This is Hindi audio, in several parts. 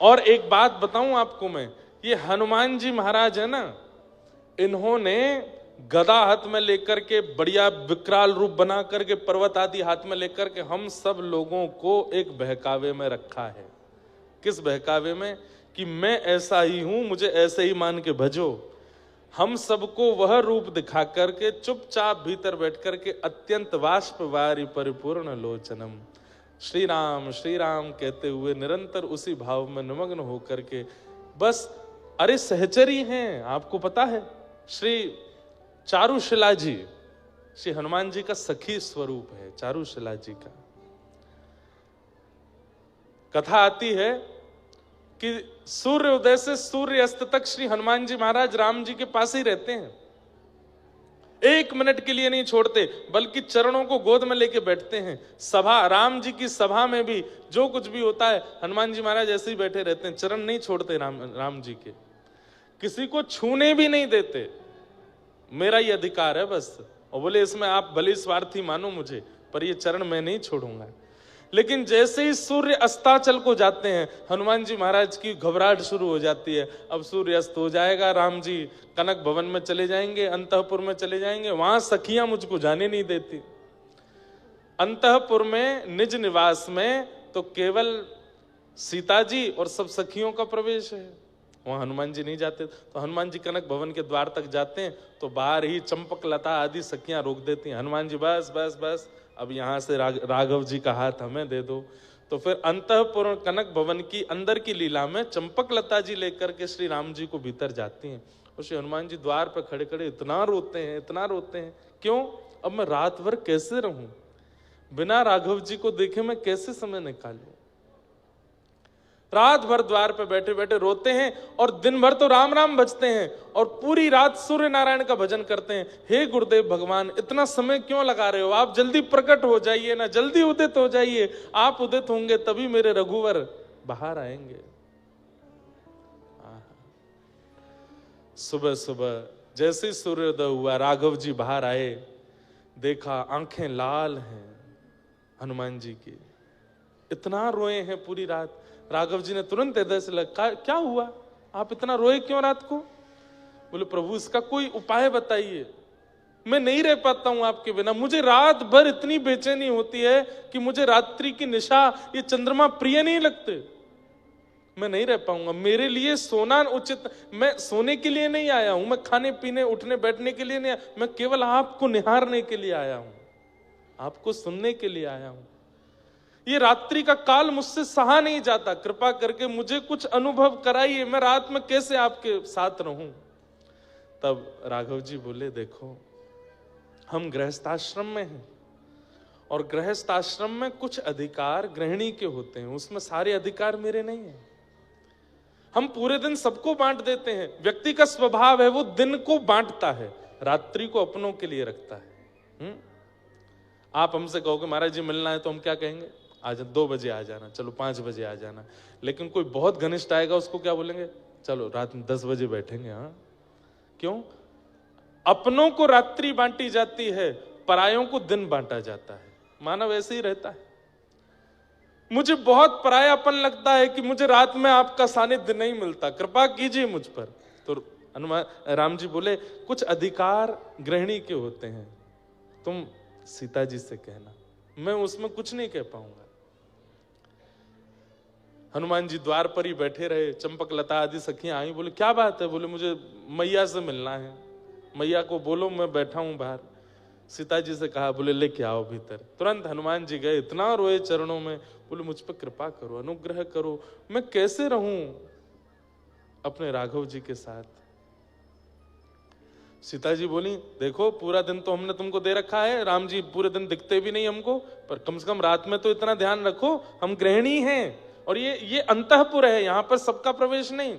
और एक बात बताऊं आपको मैं, ये हनुमान जी महाराज है ना, इन्होंने गदा हाथ में लेकर के, बढ़िया विकराल रूप बना करके, पर्वत आदि हाथ में लेकर के हम सब लोगों को एक बहकावे में रखा है। किस बहकावे में? कि मैं ऐसा ही हूं, मुझे ऐसे ही मान के भजो। हम सबको वह रूप दिखा करके चुपचाप भीतर बैठ करके अत्यंत वाष्प वारी परिपूर्ण लोचनम, श्री राम कहते हुए निरंतर उसी भाव में निमग्न होकर के बस, अरे सहचरी हैं। आपको पता है श्री चारुशिला जी, श्री हनुमान जी का सखी स्वरूप है चारुशिला जी का। कथा आती है कि सूर्य उदय से सूर्य अस्त तक श्री हनुमान जी महाराज राम जी के पास ही रहते हैं, एक मिनट के लिए नहीं छोड़ते, बल्कि चरणों को गोद में लेके बैठते हैं। सभा, राम जी की सभा में भी जो कुछ भी होता है, हनुमान जी महाराज ऐसे ही बैठे रहते हैं, चरण नहीं छोड़ते राम जी के, किसी को छूने भी नहीं देते। मेरा ये अधिकार है बस। और बोले इसमें आप भले स्वार्थी मानो मुझे, पर ये चरण मैं नहीं छोड़ूंगा। लेकिन जैसे ही सूर्य अस्ताचल को जाते हैं, हनुमान जी महाराज की घबराहट शुरू हो जाती है। अब सूर्य अस्त हो जाएगा, राम जी कनक भवन में चले जाएंगे, अंतःपुर में चले जाएंगे, वहां सखियां मुझको जाने नहीं देती। अंतःपुर में निज निवास में तो केवल सीता जी और सब सखियों का प्रवेश है, वहां हनुमान जी नहीं जाते। तो हनुमान जी कनक भवन के द्वार तक जाते हैं तो बाहर ही चंपक लता आदि सखियां रोक देती हैं। हनुमान जी बस बस बस, अब यहां से राघव जी का हाथ हमें दे दो। तो फिर अंतःपुर कनक भवन की अंदर की लीला में चंपक लता जी लेकर के श्री राम जी को भीतर जाती हैं। और श्री हनुमान जी द्वार पर खड़े खड़े इतना रोते हैं, इतना रोते हैं। क्यों? अब मैं रात भर कैसे रहूं, बिना राघव जी को देखे मैं कैसे समय निकालूं। रात भर द्वार पे बैठे बैठे रोते हैं और दिन भर तो राम राम भजते हैं और पूरी रात सूर्य नारायण का भजन करते हैं। हे गुरुदेव भगवान, इतना समय क्यों लगा रहे हो? आप जल्दी प्रकट हो जाइए ना, जल्दी उदित हो जाइए। आप उदित होंगे तभी मेरे रघुवर बाहर आएंगे। सुबह सुबह जैसे सूर्योदय हुआ, राघव जी बाहर आए, देखा आंखें लाल हैं हनुमान जी की, इतना रोए हैं पूरी रात। राघव जी ने तुरंत हृदय से लगा, क्या हुआ, आप इतना रोए क्यों रात को? बोले प्रभु इसका कोई उपाय बताइए, मैं नहीं रह पाता हूं आपके बिना। मुझे रात भर इतनी बेचैनी होती है कि मुझे रात्रि की निशा, ये चंद्रमा प्रिय नहीं लगते, मैं नहीं रह पाऊंगा। मेरे लिए सोना उचित, मैं सोने के लिए नहीं आया हूं, मैं खाने पीने उठने बैठने के लिए नहीं आया, मैं केवल आपको निहारने के लिए आया हूं, आपको सुनने के लिए आया हूं। ये रात्रि का काल मुझसे सहा नहीं जाता, कृपा करके मुझे कुछ अनुभव कराइए, मैं रात में कैसे आपके साथ रहूं। तब राघव जी बोले, देखो हम गृहस्थाश्रम में हैं और गृहस्थाश्रम में कुछ अधिकार गृहिणी के होते हैं, उसमें सारे अधिकार मेरे नहीं हैं। हम पूरे दिन सबको बांट देते हैं, व्यक्ति का स्वभाव है वो दिन को बांटता है, रात्रि को अपनों के लिए रखता है। आप हमसे कहोगे महाराज जी मिलना है, तो हम क्या कहेंगे? आज 2 बजे आ जाना, चलो 5 बजे आ जाना। लेकिन कोई बहुत घनिष्ठ आएगा, उसको क्या बोलेंगे? चलो रात में 10 बजे बैठेंगे। हाँ, क्यों? अपनों को रात्रि बांटी जाती है, परायों को दिन बांटा जाता है। मानव ऐसे ही रहता है। मुझे बहुत परायापन लगता है कि मुझे रात में आपका सानिध्य नहीं मिलता, कृपा कीजिए मुझ पर। तो हनुमान राम जी बोले, कुछ अधिकार गृहिणी के होते हैं, तुम सीता जी से कहना, मैं उसमें कुछ नहीं कह पाऊंगा। हनुमान जी द्वार पर ही बैठे रहे, चंपक लता आदि सखियां आई, बोले क्या बात है? बोले मुझे मैया से मिलना है, मैया को बोलो मैं बैठा हूं बाहर। सीता जी से कहा, बोले लेके आओ भीतर। तुरंत हनुमान जी गए, इतना रोए चरणों में, बोले मुझ पर कृपा करो, अनुग्रह करो, मैं कैसे रहूं अपने राघव जी के साथ। सीता जी बोली, देखो पूरा दिन तो हमने तुमको दे रखा है, राम जी पूरे दिन दिखते भी नहीं हमको, पर कम से कम रात में तो इतना ध्यान रखो, हम गृहिणी हैं और ये अंतःपुर है, यहां पर सबका प्रवेश नहीं।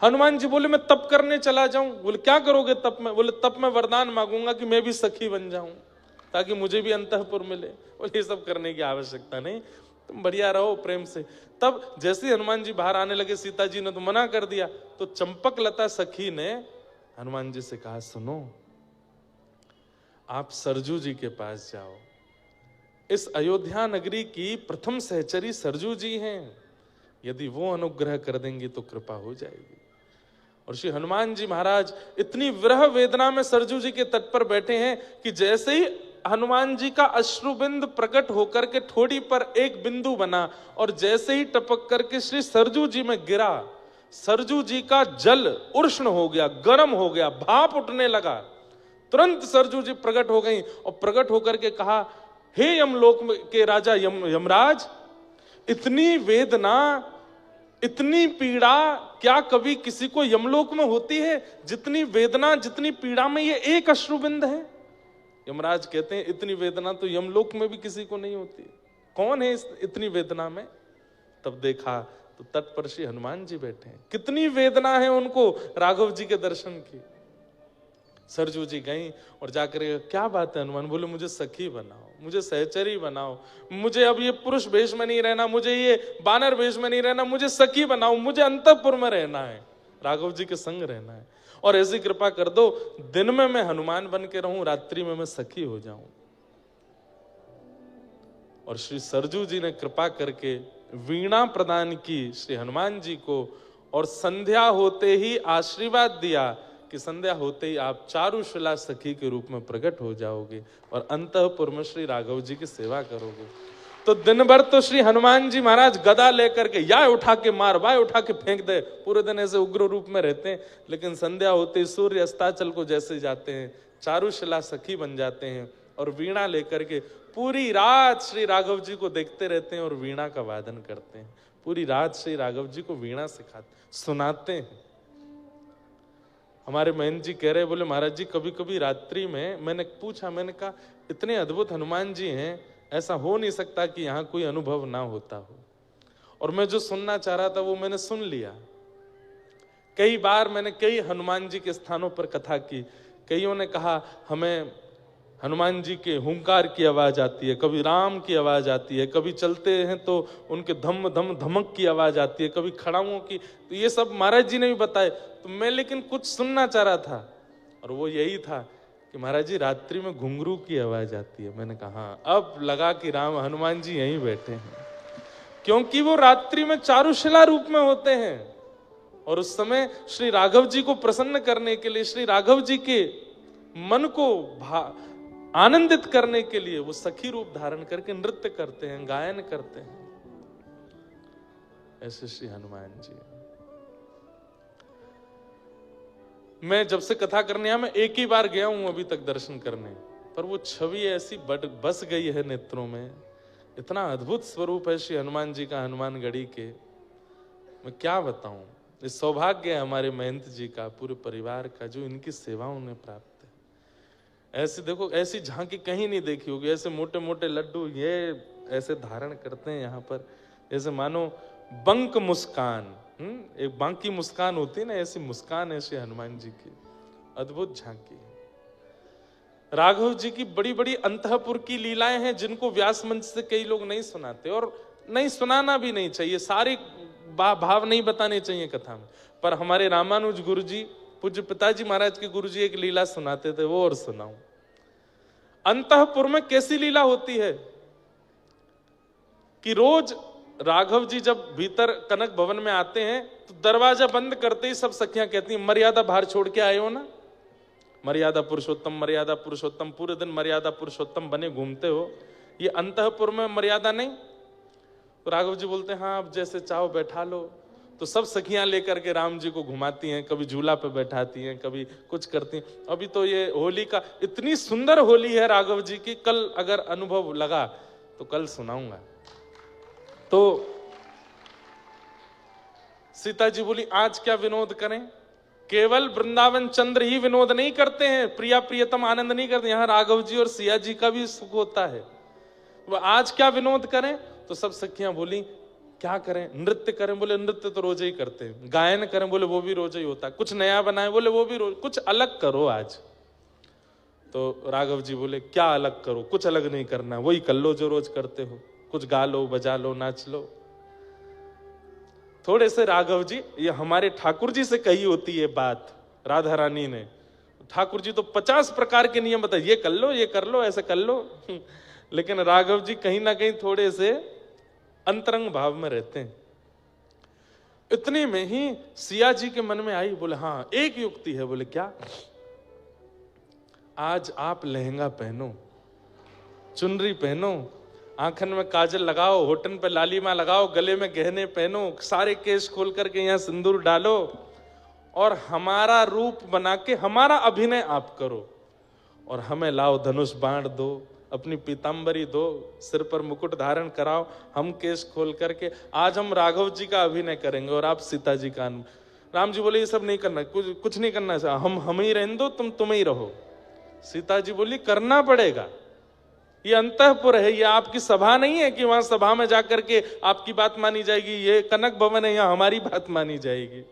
हनुमान जी बोले, मैं तप करने चला जाऊं। बोले क्या करोगे तप में? बोले तप में वरदान मांगूंगा कि मैं भी सखी बन जाऊं, ताकि मुझे भी अंतःपुर मिले। बोले ये सब करने की आवश्यकता नहीं, तुम बढ़िया रहो प्रेम से। तब जैसे हनुमान जी बाहर आने लगे, सीता जी ने तो मना कर दिया, तो चंपक लता सखी ने हनुमान जी से कहा, सुनो आप सरजू जी के पास जाओ, इस अयोध्या नगरी की प्रथम सहचरी सरजू जी हैं, यदि वो अनुग्रह कर देंगी तो कृपा हो जाएगी। और श्री हनुमान जी महाराज इतनी विरह वेदना में सरजू जी के तट पर बैठे हैं कि जैसे ही हनुमान जी का अश्रुबिंद प्रकट होकर के ठोड़ी पर एक बिंदु बना और जैसे ही टपक करके श्री सरजू जी में गिरा, सरजू जी का जल उष्ण हो गया, गर्म हो गया, भाप उठने लगा। तुरंत सरजू जी प्रकट हो गई और प्रकट होकर के कहा, हे यमलोक के राजा यमराज, इतनी वेदना, इतनी पीड़ा क्या कभी किसी को यमलोक में होती है? जितनी वेदना, जितनी पीड़ा में ये एक अश्रुबिंद है। यमराज कहते हैं, इतनी वेदना तो यमलोक में भी किसी को नहीं होती। कौन है इतनी वेदना में? तब देखा तो तट पर श्री हनुमान जी बैठे हैं। कितनी वेदना है उनको राघव जी के दर्शन की। सरजू जी गई और जाकर, क्या बात है हनुमान? बोले, मुझे सखी बनाओ, मुझे सहचरी बनाओ, मुझे अब ये पुरुष वेश में नहीं रहना, मुझे ये बानर वेश में नहीं रहना, मुझे सखी बनाओ, मुझे अंतःपुर में रहना है, राघव जी के संग रहना है। और ऐसी कृपा कर दो, दिन में मैं हनुमान बन के रहूं, रात्रि में मैं सखी हो जाऊं। और श्री सरजू जी ने कृपा करके वीणा प्रदान की श्री हनुमान जी को और संध्या होते ही आशीर्वाद दिया कि संध्या होते ही आप चारुशिला सखी के रूप में प्रकट हो जाओगे और अंतःपुर में श्री राघव जी की सेवा करोगे। तो दिन भर तो श्री हनुमान जी महाराज गदा लेकर के या उठा के मार, वाय उठा के फेंक दे, पूरे दिन ऐसे उग्र रूप में रहते हैं। लेकिन संध्या होते ही सूर्य अस्ताचल को जैसे जाते हैं, चारुशिला सखी बन जाते हैं और वीणा लेकर के पूरी रात श्री राघव जी को देखते रहते हैं और वीणा का वादन करते हैं। पूरी रात श्री राघव जी को वीणा सिखाते, सुनाते हैं। हमारे महंत जी कह रहे, बोले महाराज जी कभी कभी रात्रि में मैंने पूछा, मैंने कहा इतने अद्भुत हनुमान जी हैं, ऐसा हो नहीं सकता कि यहाँ कोई अनुभव ना होता हो। और मैं जो सुनना चाह रहा था वो मैंने सुन लिया। कई बार मैंने कई हनुमान जी के स्थानों पर कथा की, कईयों ने कहा हमें हनुमान जी के हुंकार की आवाज आती है, कभी राम की आवाज आती है, कभी चलते हैं तो उनके धम धम धमक की आवाज आती है, कभी खड़ाओं की। तो ये सब महाराज जी ने भी बताए। तो मैं लेकिन कुछ सुनना चाह रहा था और वो यही था कि महाराज जी रात्रि में घुंघरू की आवाज आती है। मैंने कहा हाँ, अब लगा कि राम हनुमान जी यहीं बैठे हैं, क्योंकि वो रात्रि में चारुशिला रूप में होते हैं और उस समय श्री राघव जी को प्रसन्न करने के लिए, श्री राघव जी के मन को आनंदित करने के लिए वो सखी रूप धारण करके नृत्य करते हैं, गायन करते हैं। ऐसे श्री हनुमान जी। मैं जब से कथा करने आया, मैं एक ही बार गया हूं अभी तक दर्शन करने, पर वो छवि ऐसी बस गई है नेत्रों में। इतना अद्भुत स्वरूप है श्री हनुमान जी का, हनुमानगढ़ी के, मैं क्या बताऊं। इस सौभाग्य है हमारे महंत जी का, पूरे परिवार का, जो इनकी सेवा उन्हें प्राप्त है। ऐसे देखो, ऐसी झांकी कहीं नहीं देखी होगी। ऐसे मोटे मोटे लड्डू ये ऐसे धारण करते हैं यहाँ पर, जैसे मानो बंक मुस्कान, एक बांकी मुस्कान होती है ना, ऐसी मुस्कान है श्री हनुमान जी की। अद्भुत झांकी। राघव जी की बड़ी बड़ी अंतःपुर की लीलाएं हैं जिनको व्यास मंच से कई लोग नहीं सुनाते और नहीं सुनाना भी नहीं चाहिए। सारे भाव नहीं बताने चाहिए कथा में। पर हमारे रामानुज गुरु जी, पूज्य पिताजी महाराज के गुरु जी एक लीला सुनाते थे, वो और सुनाऊं। अंतःपुर में कैसी लीला होती है कि रोज राघव जी जब भीतर कनक भवन में आते हैं तो दरवाजा बंद करते ही सब सखियां कहती हैं, मर्यादा बाहर छोड़ के आए हो ना, मर्यादा पुरुषोत्तम, मर्यादा पुरुषोत्तम, पूरे दिन मर्यादा पुरुषोत्तम बने घूमते हो, ये अंतःपुर में मर्यादा नहीं। तो राघव जी बोलते हैं हाँ, अब जैसे चाहो बैठा लो। तो सब सखियां लेकर के राम जी को घुमाती हैं, कभी झूला पे बैठाती हैं, कभी कुछ करती हैं। अभी तो ये होली का, इतनी सुंदर होली है राघव जी की, कल अगर अनुभव लगा तो कल सुनाऊंगा। तो सीता जी बोली आज क्या विनोद करें, केवल वृंदावन चंद्र ही विनोद नहीं करते हैं, प्रिया प्रियतम आनंद नहीं करते, यहाँ राघव जी और सिया जी का भी सुख होता है। वो आज क्या विनोद करें? तो सब सखियां बोली क्या करें, नृत्य करें? बोले नृत्य तो रोज ही करते हैं। गायन करें? बोले वो भी रोज ही होता है। कुछ नया बनाए? बोले वो भी रोज। कुछ अलग करो आज। तो राघव जी बोले क्या अलग करो, कुछ अलग नहीं करना, वही कर लो जो रोज करते हो, कुछ गा लो, बजा लो, नाच लो। थोड़े से राघव जी, ये हमारे ठाकुर जी से कही होती है बात राधा रानी ने। ठाकुर जी तो 50 प्रकार के नियम बताए, ये कर लो, ये कर लो, ऐसे कर लो। लेकिन राघव जी कहीं ना कहीं थोड़े से अंतरंग भाव में रहते हैं। इतने में ही सिया जी के मन में आई, बोले हाँ एक युक्ति है। बोले क्या? आज आप लहंगा पहनो, चुनरी पहनो, आंखन में काजल लगाओ, होठन पे लालिमा लगाओ, गले में गहने पहनो, सारे केस खोल करके यहाँ सिंदूर डालो और हमारा रूप बना के हमारा अभिनय आप करो और हमें लाओ धनुष बाण दो, अपनी पीतांबरी दो, सिर पर मुकुट धारण कराओ, हम केस खोल करके आज हम राघव जी का अभिनय करेंगे और आप सीता जी का। राम जी बोले ये सब नहीं करना, कुछ नहीं करना, हम ही रहने दो, तुम ही रहो। सीता जी बोली करना पड़ेगा, ये अंतःपुर है, ये आपकी सभा नहीं है कि वहां सभा में जाकर के आपकी बात मानी जाएगी, ये कनक भवन है, यहाँ हमारी बात मानी जाएगी।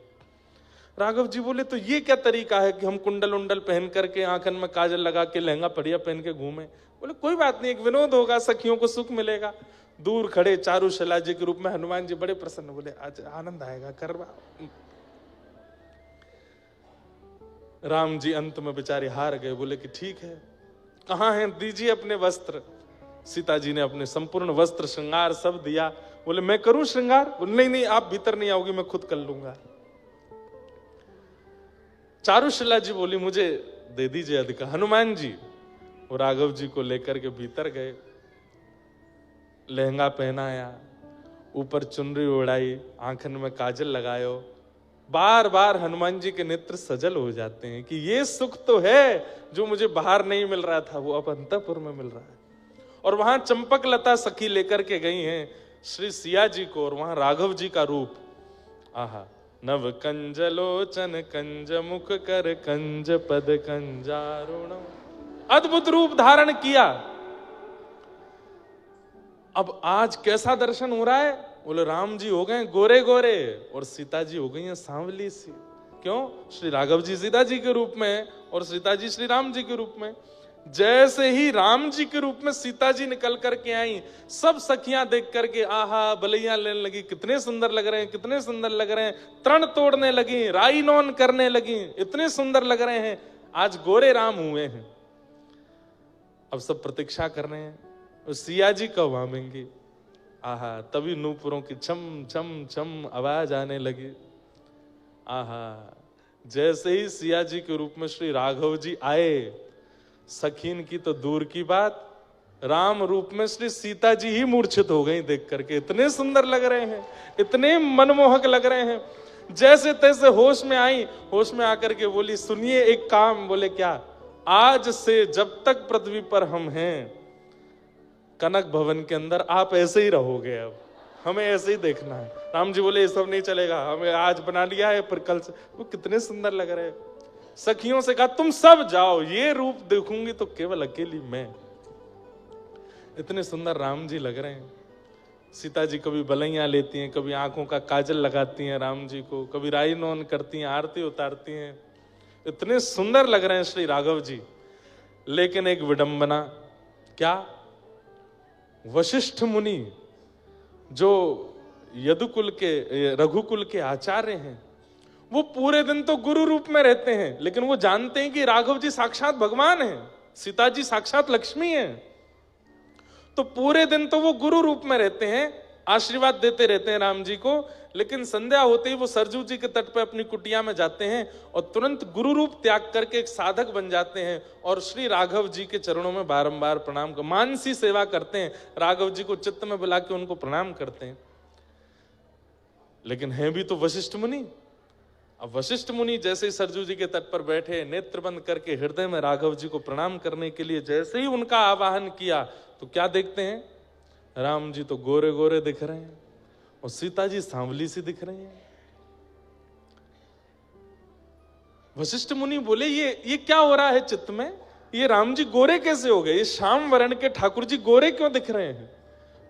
राघव जी बोले तो ये क्या तरीका है कि हम कुंडल उंडल पहन करके, आंखन में काजल लगा के, लहंगा बढ़िया पहन के घूमे? बोले कोई बात नहीं, एक विनोद होगा, सखियों को सुख मिलेगा। दूर खड़े चारुशिला जी के रूप में हनुमान जी बड़े प्रसन्न, बोले आज आनंद आएगा, करवा। राम जी अंत में बेचारे हार गए, बोले कि ठीक है, कहाँ हैं, दीजिए अपने वस्त्र। सीता जी ने अपने संपूर्ण वस्त्र श्रृंगार सब दिया। बोले मैं करूं श्रृंगार? बोले नहीं नहीं, आप भीतर नहीं आओगी, मैं खुद कर लूंगा। चारुशिला जी बोली मुझे दे दीजिए अधिकार। हनुमान जी वो राघव जी को लेकर के भीतर गए, लहंगा पहनाया, ऊपर चुनरी ओढ़ाई, आंखन में काजल लगायो। बार बार हनुमान जी के नेत्र सजल हो जाते हैं कि ये सुख तो है जो मुझे बाहर नहीं मिल रहा था, वो अब अंतःपुर में मिल रहा है। और वहां चंपक लता सखी लेकर के गई हैं श्री सिया जी को, और वहां राघव जी का रूप, आहा, नव कंजलोचन कंज मुख कर कंज पद कंजारुण, अद्भुत रूप धारण किया। अब आज कैसा दर्शन हो रहा है? बोले राम जी हो गए गोरे गोरे और सीता जी हो गई हैं सांवली सी। क्यों? श्री राघव जी सीता जी के रूप में और सीता जी श्री राम जी के रूप में। जैसे ही राम जी के रूप में सीता जी निकल करके आई, सब सखियां देख करके आहा बलैया लेने लगी, कितने सुंदर लग रहे हैं, कितने सुंदर लग रहे हैं, तरण तोड़ने लगी, राई नौन करने लगी, इतने सुंदर लग रहे हैं, आज गोरे राम हुए हैं। अब सब प्रतीक्षा कर रहे हैं सिया जी कब आवेंगे। आहा, तभी नूपुरों की छम छम छम आवाज आने लगी। आहा, जैसे ही सिया जी के रूप में श्री राघव जी आए, सखीन की तो दूर की बात, राम रूप में श्री सीता जी ही मूर्छित हो गई देख करके। इतने सुंदर लग रहे हैं, इतने मनमोहक लग रहे हैं। जैसे तैसे होश में आई, होश में आकर के बोली सुनिए एक काम। बोले क्या? आज से जब तक पृथ्वी पर हम हैं, कनक भवन के अंदर आप ऐसे ही रहोगे, अब हमें ऐसे ही देखना है। राम जी बोले ये सब नहीं चलेगा, हमें आज बना लिया है पर कल से। वो कितने सुंदर लग रहे हैं। सखियों से कहा तुम सब जाओ, ये रूप देखूंगी तो केवल अकेली मैं। इतने सुंदर राम जी लग रहे हैं। सीता जी कभी बलैया लेती हैं, कभी आंखों का काजल लगाती हैं राम जी को, कभी राई नौन करती हैं, आरती उतारती हैं। इतने सुंदर लग रहे हैं श्री राघव जी। लेकिन एक विडंबना, क्या? वशिष्ठ मुनि जो यदुकुल के, रघुकुल के आचार्य हैं, वो पूरे दिन तो गुरु रूप में रहते हैं, लेकिन वो जानते हैं कि राघव जी साक्षात भगवान हैं, सीता जी साक्षात लक्ष्मी हैं। तो पूरे दिन तो वो गुरु रूप में रहते हैं, आशीर्वाद देते रहते हैं राम जी को। लेकिन संध्या होते ही वो सरजू जी के तट पर अपनी कुटिया में जाते हैं और तुरंत गुरु रूप त्याग करके एक साधक बन जाते हैं और श्री राघव जी के चरणों में बारंबार प्रणाम कर, मानसी सेवा करते हैं। राघव जी को चित्त में बुला के उनको प्रणाम करते हैं। लेकिन हैं भी तो वशिष्ठ मुनि। अब वशिष्ठ मुनि जैसे ही सरजू जी के तट पर बैठे, नेत्र बंद करके हृदय में राघव जी को प्रणाम करने के लिए जैसे ही उनका आवाहन किया, तो क्या देखते हैं? राम जी तो गोरे गोरे दिख रहे हैं और सीता जी सांवली सी दिख रही हैं। वशिष्ठ मुनि बोले ये क्या हो रहा है चित्त में? ये राम जी गोरे कैसे हो गए? ये श्याम वर्ण के ठाकुर जी गोरे क्यों दिख रहे हैं?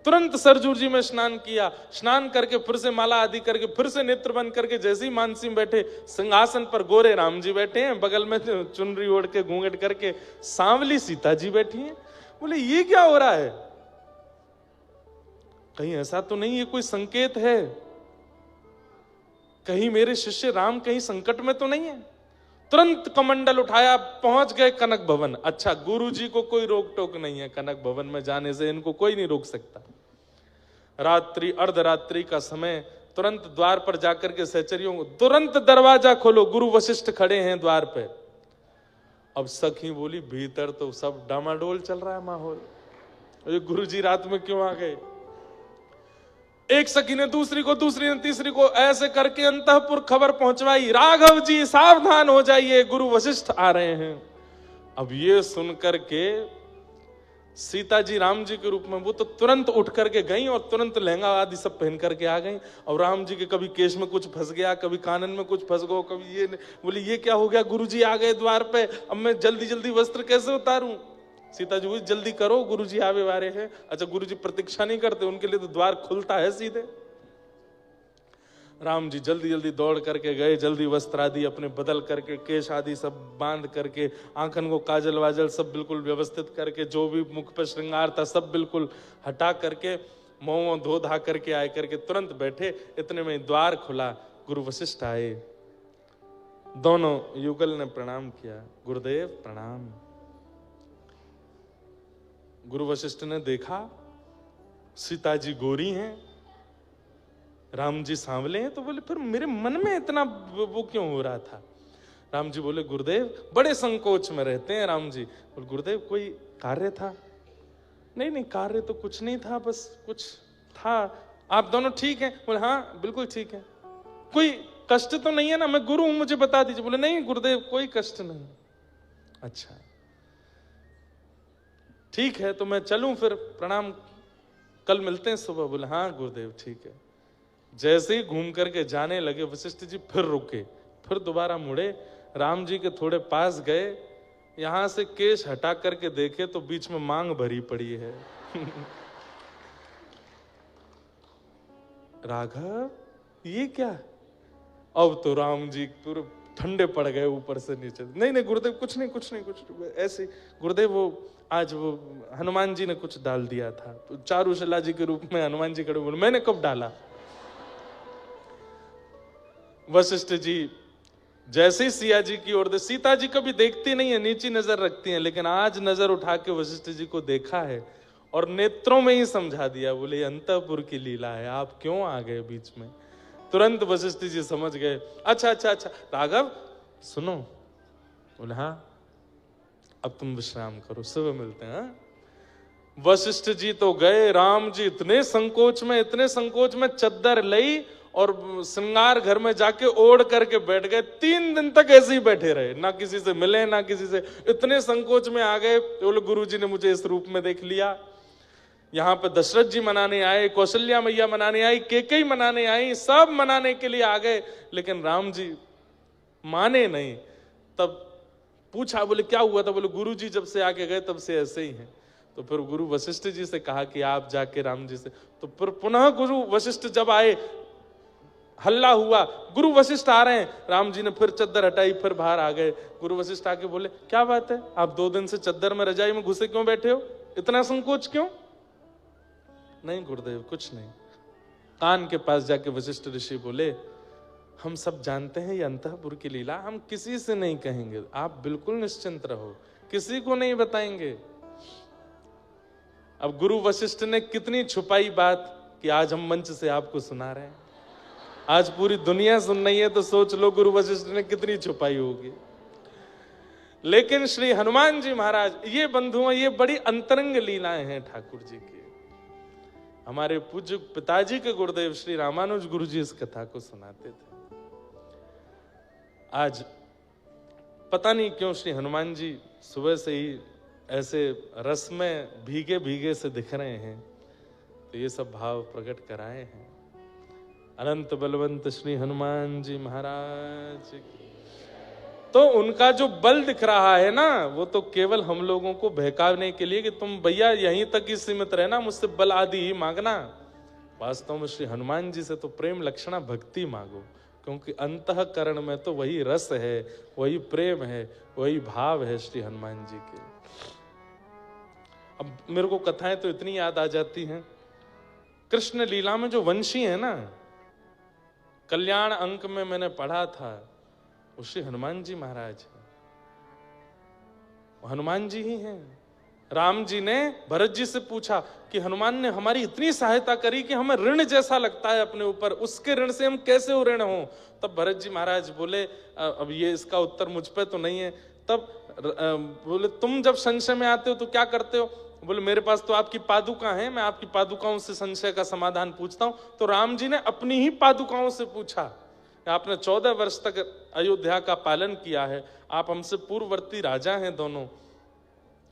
तुरंत सरजू जी में स्नान किया, स्नान करके फिर से माला आदि करके फिर से नेत्र बंद करके जैसे ही मानसी में बैठे, सिंहासन पर गोरे राम जी बैठे हैं, बगल में चुनरी ओढ़ के घूंघट करके सांवली सीता जी बैठी हैं। बोले ये क्या हो रहा है? कहीं ऐसा तो नहीं है कोई संकेत है? कहीं मेरे शिष्य राम कहीं संकट में तो नहीं है? तुरंत कमंडल उठाया, पहुंच गए कनक भवन। अच्छा, गुरु जी को कोई रोक टोक नहीं है, कनक भवन में जाने से इनको कोई नहीं रोक सकता। रात्रि अर्धरात्रि का समय, तुरंत द्वार पर जाकर के सहचरियों को, तुरंत दरवाजा खोलो, गुरु वशिष्ठ खड़े हैं द्वार पे। अब सखी बोली भीतर तो सब डामाडोल चल रहा है माहौल, ये गुरु जी रात में क्यों आ गए। एक सखी ने दूसरी को, दूसरी ने तीसरी को, ऐसे करके अंतःपुर खबर पहुंचवाई, राघव जी सावधान हो जाइए, गुरु वशिष्ठ आ रहे हैं। अब ये सुनकर के सीता जी राम जी के रूप में वो तो तुरंत उठ करके गई और तुरंत लहंगा आदि सब पहन करके आ गई। और राम जी के कभी केश में कुछ फंस गया, कभी कानन में कुछ फंस गया, कभी ये बोली ये क्या हो गया, गुरु जी आ गए द्वार पे, अब मैं जल्दी जल्दी वस्त्र कैसे उतारूं। सीता जी बोली जल्दी करो, गुरु जी आवे वाले हैं। अच्छा, गुरु जी प्रतीक्षा नहीं करते, उनके लिए तो द्वार खुलता है सीधे। राम जी जल्दी जल्दी दौड़ करके गए, जल्दी वस्त्र आदि अपने बदल करके, केश आदि सब बांध करके, आंखन को काजल वाजल सब बिल्कुल व्यवस्थित करके, जो भी मुख पर श्रृंगार था सब बिल्कुल हटा करके, मुंह धो धा करके आए करके तुरंत बैठे। इतने में द्वार खुला, गुरु वशिष्ठ आए। दोनों युगल ने प्रणाम किया, गुरुदेव प्रणाम। गुरु वशिष्ठ ने देखा सीता जी गोरी हैं, राम जी सांवले हैं, तो बोले फिर मेरे मन में इतना वो क्यों हो रहा था। राम जी बोले गुरुदेव बड़े संकोच में रहते हैं। राम जी बोले गुरुदेव कोई कार्य था। नहीं नहीं कार्य तो कुछ नहीं था, बस कुछ था। आप दोनों ठीक हैं? बोले हाँ बिल्कुल ठीक है। कोई कष्ट तो नहीं है ना, मैं गुरु हूं मुझे बता दीजिए। बोले नहीं गुरुदेव कोई कष्ट नहीं। अच्छा ठीक है तो मैं चलूं फिर, प्रणाम, कल मिलते हैं सुबह। बोले हाँ गुरुदेव ठीक है। जैसे ही घूम करके जाने लगे वशिष्ठ जी फिर रुके, फिर दोबारा मुड़े, राम जी के थोड़े पास गए, यहां से केश हटा करके देखे तो बीच में मांग भरी पड़ी है। राघव ये क्या। अब तो राम जी पूरे ठंडे पड़ गए ऊपर से नीचे। नहीं नहीं गुरुदेव कुछ नहीं कुछ नहीं कुछ ऐसे। गुरुदेव वो आज वो हनुमान जी ने कुछ डाल दिया था, तो चारुशिला जी के रूप में हनुमान जी खड़े बोले मैंने कब डाला। वशिष्ठ जी जैसे ही सिया जी की ओर, सीता जी कभी देखती नहीं है, नीची नजर रखती हैं, लेकिन आज नजर उठा के वशिष्ठ जी को देखा है और नेत्रों में ही समझा दिया। बोले अंतःपुर की लीला है, आप क्यों आ गए बीच में। तुरंत वशिष्ठ जी समझ गए। अच्छा अच्छा अच्छा राघव सुनो। बोले हाँ अब तुम विश्राम करो, सुबह मिलते हैं। वशिष्ठ जी तो गए, राम जी इतने संकोच में चद्दर लई और श्रृंगार घर में जाके ओढ़ करके बैठ गए। 3 दिन तक ऐसे ही बैठे रहे, ना किसी से मिले ना किसी से, इतने संकोच में आ गए। बोले गुरु जी ने मुझे इस रूप में देख लिया। यहाँ पे दशरथ जी मनाने आए, कौशल्या मैया मनाने आई, केकई मनाने आई, सब मनाने के लिए आ गए, लेकिन राम जी माने नहीं। तब पूछा, बोले क्या हुआ था। बोले गुरु जी जब से आके गए तब से ऐसे ही हैं। तो फिर गुरु वशिष्ठ जी से कहा कि आप जाके राम जी से, तो फिर पुनः गुरु वशिष्ठ जब आए, हल्ला हुआ गुरु वशिष्ठ आ रहे हैं। राम जी ने फिर चद्दर हटाई, फिर बाहर आ गए। गुरु वशिष्ठ आके बोले क्या बात है, आप 2 दिन से चद्दर में रजाई में घुसे क्यों बैठे हो, इतना संकोच क्यों। नहीं गुरुदेव कुछ नहीं। कान के पास जाके वशिष्ठ ऋषि बोले हम सब जानते हैं ये अंतःपुर की लीला, हम किसी से नहीं कहेंगे, आप बिल्कुल निश्चिंत रहो, किसी को नहीं बताएंगे। अब गुरु वशिष्ठ ने कितनी छुपाई बात कि आज हम मंच से आपको सुना रहे हैं। आज पूरी दुनिया सुन रही है, तो सोच लो गुरु वशिष्ठ ने कितनी छुपाई होगी। लेकिन श्री हनुमान जी महाराज, ये बंधुओं, ये बड़ी अंतरंग लीलाएं हैं ठाकुर जी की। हमारे पूज्य पिताजी के गुरुदेव श्री रामानुज गुरु जी इस कथा को सुनाते थे। आज पता नहीं क्यों श्री हनुमान जी सुबह से ही ऐसे रस में भीगे भीगे से दिख रहे हैं, तो ये सब भाव प्रकट कराए हैं। अनंत बलवंत श्री हनुमान जी महाराज की। तो उनका जो बल दिख रहा है ना, वो तो केवल हम लोगों को बहकाने के लिए कि तुम भैया यहीं तक ही सीमित रहना, मुझसे बल आदि ही मांगना। वास्तव में श्री हनुमान जी से तो प्रेम लक्षणा भक्ति मांगो, क्योंकि अंतःकरण में तो वही रस है, वही प्रेम है, वही भाव है श्री हनुमान जी के। अब मेरे को कथाएं तो इतनी याद आ जाती हैं। कृष्ण लीला में जो वंशी है ना, कल्याण अंक में मैंने पढ़ा था, वो श्री हनुमान जी महाराज है। हनुमान जी ही हैं। राम जी ने भरत जी से पूछा कि हनुमान ने हमारी इतनी सहायता करी कि हमें ऋण जैसा लगता है अपने ऊपर, उसके ऋण से हम कैसे ऋण हों। तब भरत जी महाराज बोले, अब ये इसका उत्तर मुझ पे तो नहीं है। तब बोले, तुम जब संशय में आते हो तो क्या करते हो? बोले, मेरे पास तो आपकी पादुका है, मैं आपकी पादुकाओं से संशय का समाधान पूछता हूं। तो राम जी ने अपनी ही पादुकाओं से पूछा, आपने 14 वर्ष तक अयोध्या का पालन किया है, आप हमसे पूर्ववर्ती राजा हैं दोनों,